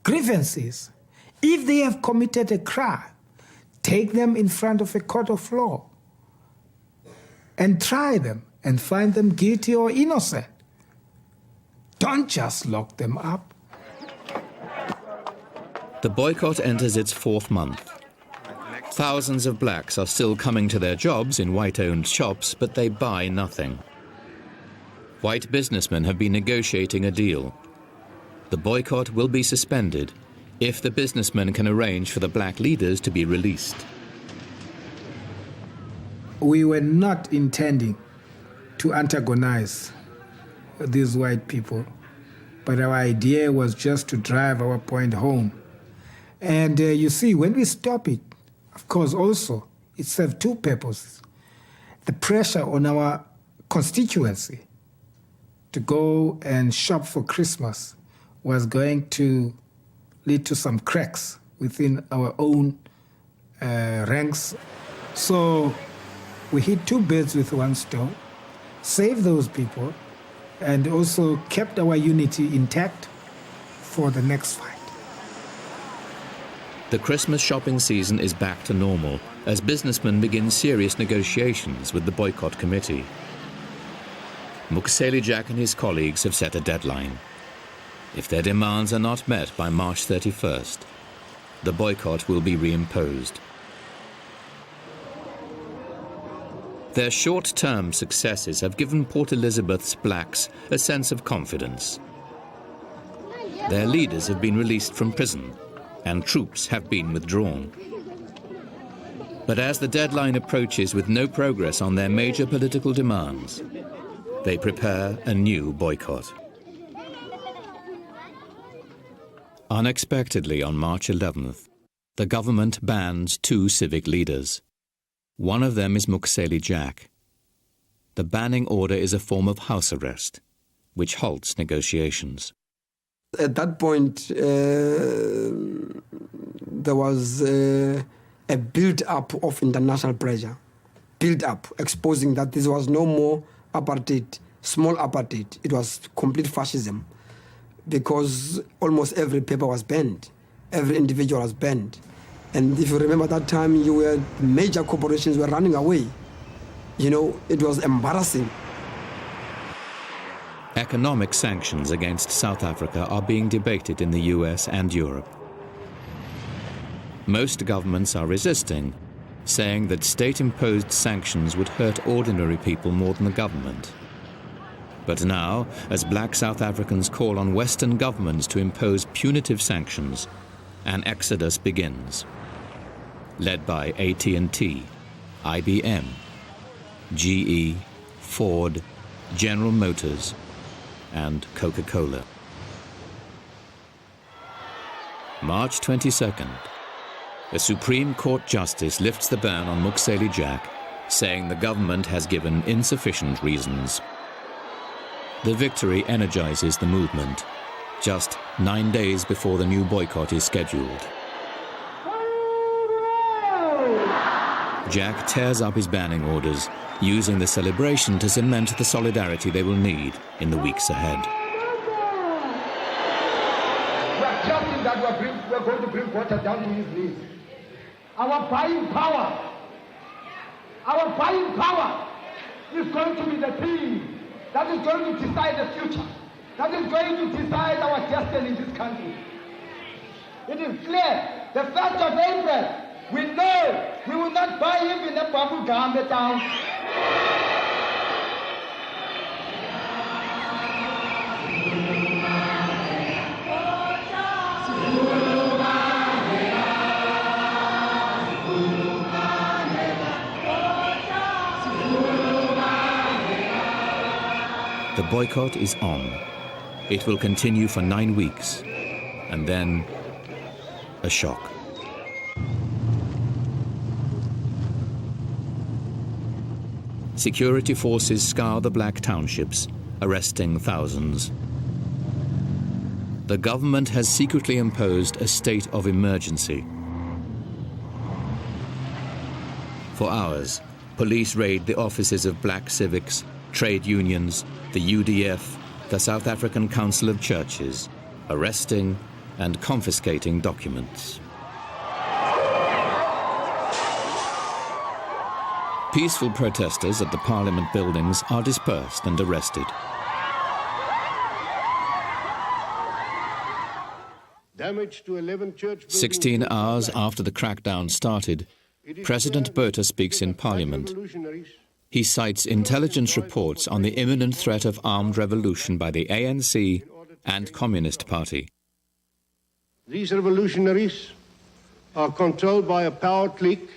grievances. If they have committed a crime, take them in front of a court of law and try them and find them guilty or innocent. Don't just lock them up. The boycott enters its 4th month. Thousands of blacks are still coming to their jobs in white-owned shops, but they buy nothing. White businessmen have been negotiating a deal. The boycott will be suspended if the businessmen can arrange for the black leaders to be released. We were not intending to antagonize these white people, but our idea was just to drive our point home. And you see, when we stop it, of course, also, it served 2 purposes. The pressure on our constituency to go and shop for Christmas was going to lead to some cracks within our own ranks. So we hit 2 birds with 1 stone, saved those people, and also kept our unity intact for the next fight. The Christmas shopping season is back to normal as businessmen begin serious negotiations with the boycott committee. Mukseli Jack and his colleagues have set a deadline. If their demands are not met by March 31st, the boycott will be reimposed. Their short-term successes have given Port Elizabeth's blacks a sense of confidence. Their leaders have been released from prison, and troops have been withdrawn. But as the deadline approaches with no progress on their major political demands, they prepare a new boycott. Unexpectedly, on March 11th, the government bans 2 civic leaders. One of them is Mukseli Jack. The banning order is a form of house arrest, which halts negotiations. At that point, there was a build-up of international pressure, build-up, exposing that this was no more apartheid, small apartheid. It was complete fascism, because almost every paper was banned, every individual was banned. And if you remember that time, major corporations were running away. You know, it was embarrassing. Economic sanctions against South Africa are being debated in the US and Europe. Most governments are resisting, saying that state-imposed sanctions would hurt ordinary people more than the government. But now, as black South Africans call on Western governments to impose punitive sanctions, an exodus begins. Led by AT&T, IBM, GE, Ford, General Motors, and Coca-Cola. March 22nd, a Supreme Court justice lifts the ban on Mukseli Jack, saying the government has given insufficient reasons. The victory energizes the movement, just 9 days before the new boycott is scheduled. Jack tears up his banning orders, using the celebration to cement the solidarity they will need in the weeks ahead. We are trusting that we are going to bring water down to his knees. Our buying power is going to be the thing that is going to decide the future, that is going to decide our destiny in this country. It is clear, the 1st of April, we know we will not buy him in a bubble garment town. The boycott is on. It will continue for 9 weeks, and then a shock. Security forces scour the black townships, arresting thousands. the government has secretly imposed a state of emergency. For hours, police raid the offices of black civics, trade unions, the UDF, the South African Council of Churches, arresting and confiscating documents. Peaceful protesters at the parliament buildings are dispersed and arrested. Damage to 11 church 16 hours after the crackdown started, President Botha speaks in Parliament. He cites intelligence reports on the imminent threat of armed revolution by the ANC and Communist Party. These revolutionaries are controlled by a power clique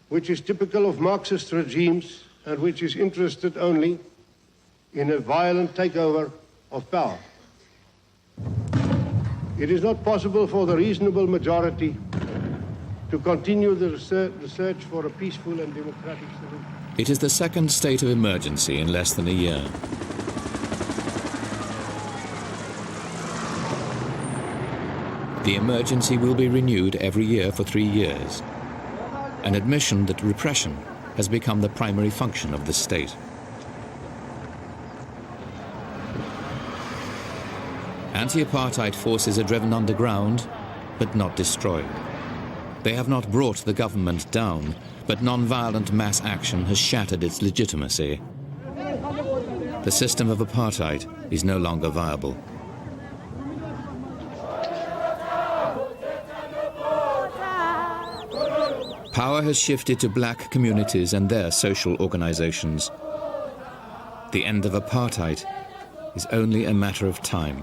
which is typical of Marxist regimes and which is interested only in a violent takeover of power. It is not possible for the reasonable majority to continue the search for a peaceful and democratic solution. It is the second state of emergency in less than a year. The emergency will be renewed every year for 3 years, an admission that repression has become the primary function of the state. Anti-apartheid forces are driven underground, but not destroyed. They have not brought the government down, but non-violent mass action has shattered its legitimacy. The system of apartheid is no longer viable. Power has shifted to black communities and their social organizations. The end of apartheid is only a matter of time.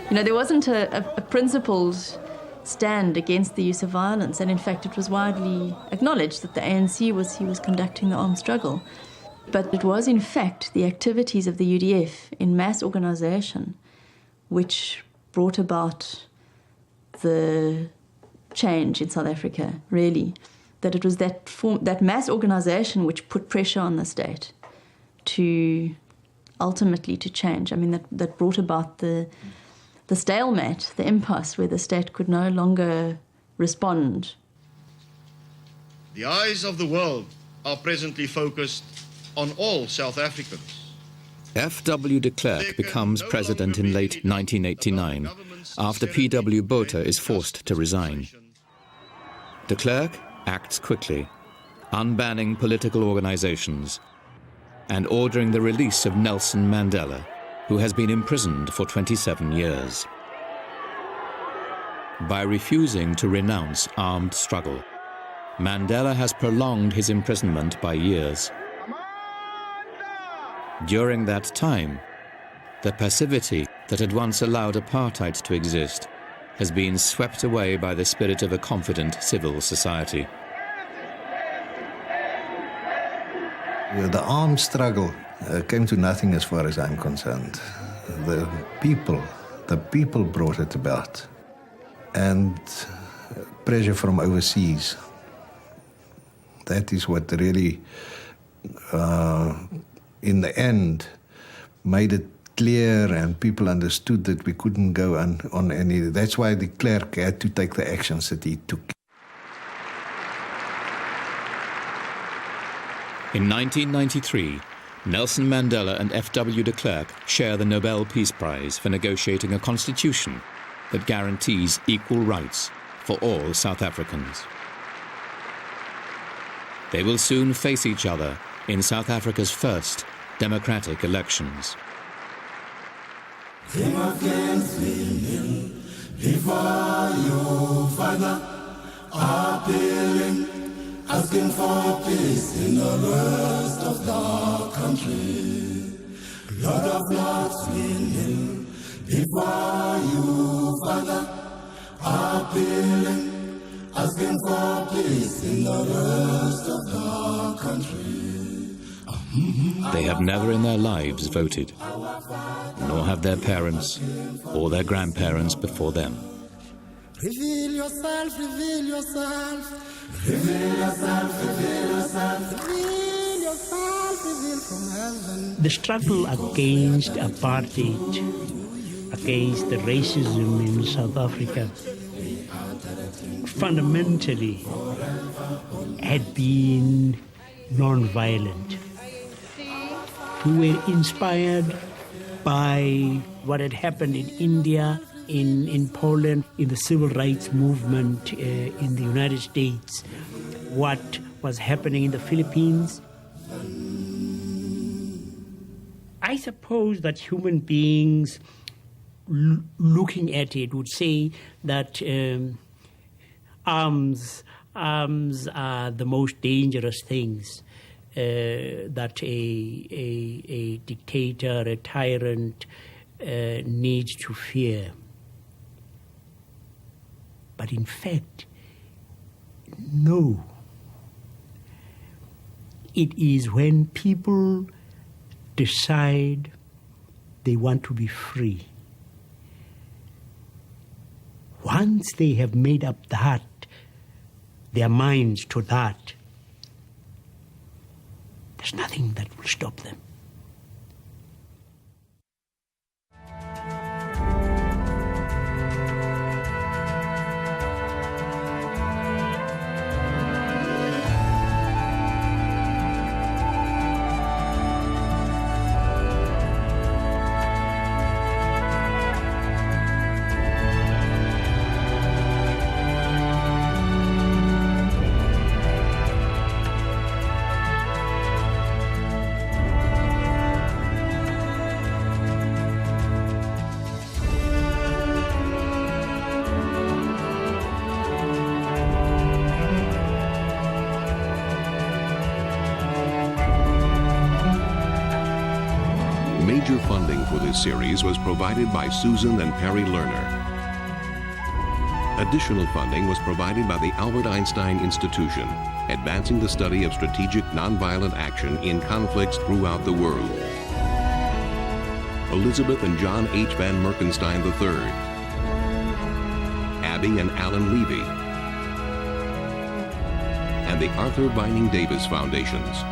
You know, there wasn't a principled stand against the use of violence, and in fact it was widely acknowledged that the ANC was conducting the armed struggle. But it was in fact the activities of the UDF in mass organization which brought about the change in South Africa, really. That it was that mass organization which put pressure on the state to ultimately to change. I mean, that brought about the stalemate, the impasse, where the state could no longer respond. The eyes of the world are presently focused on all South Africans. F.W. de Klerk becomes president in late 1989, after P.W. Botha is forced to resign. De Klerk acts quickly, unbanning political organizations and ordering the release of Nelson Mandela, who has been imprisoned for 27 years. By refusing to renounce armed struggle, Mandela has prolonged his imprisonment by years. During that time, the passivity that had once allowed apartheid to exist has been swept away by the spirit of a confident civil society. The armed struggle came to nothing as far as I'm concerned. The people brought it about. And pressure from overseas. That is what really, in the end, made it clear and people understood that we couldn't go on any. That's why de Klerk had to take the actions that he took. In 1993, Nelson Mandela and F.W. de Klerk share the Nobel Peace Prize for negotiating a constitution that guarantees equal rights for all South Africans. They will soon face each other in South Africa's first democratic elections. King of kings, we kneel before you, Father, appealing, asking for peace in the rest of the country. Lord of lords, we kneel before you, Father, appealing, asking for peace in the rest of the country. They have never in their lives voted, nor have their parents or their grandparents before them. Reveal yourself, reveal yourself, reveal yourself, reveal yourself, reveal The struggle against apartheid, against the racism in South Africa, fundamentally had been non-violent. We were inspired by what had happened in India, in Poland, in the civil rights movement in the United States, what was happening in the Philippines. I suppose that human beings looking at it would say that arms are the most dangerous things that a dictator, a tyrant needs to fear. But in fact, no. It is when people decide they want to be free. Once they have made up their minds to that, there's nothing that will stop them. Major funding for this series was provided by Susan and Perry Lerner. Additional funding was provided by the Albert Einstein Institution, advancing the study of strategic nonviolent action in conflicts throughout the world. Elizabeth and John H. Van Merkenstein III, Abby and Alan Levy, and the Arthur Vining Davis Foundations.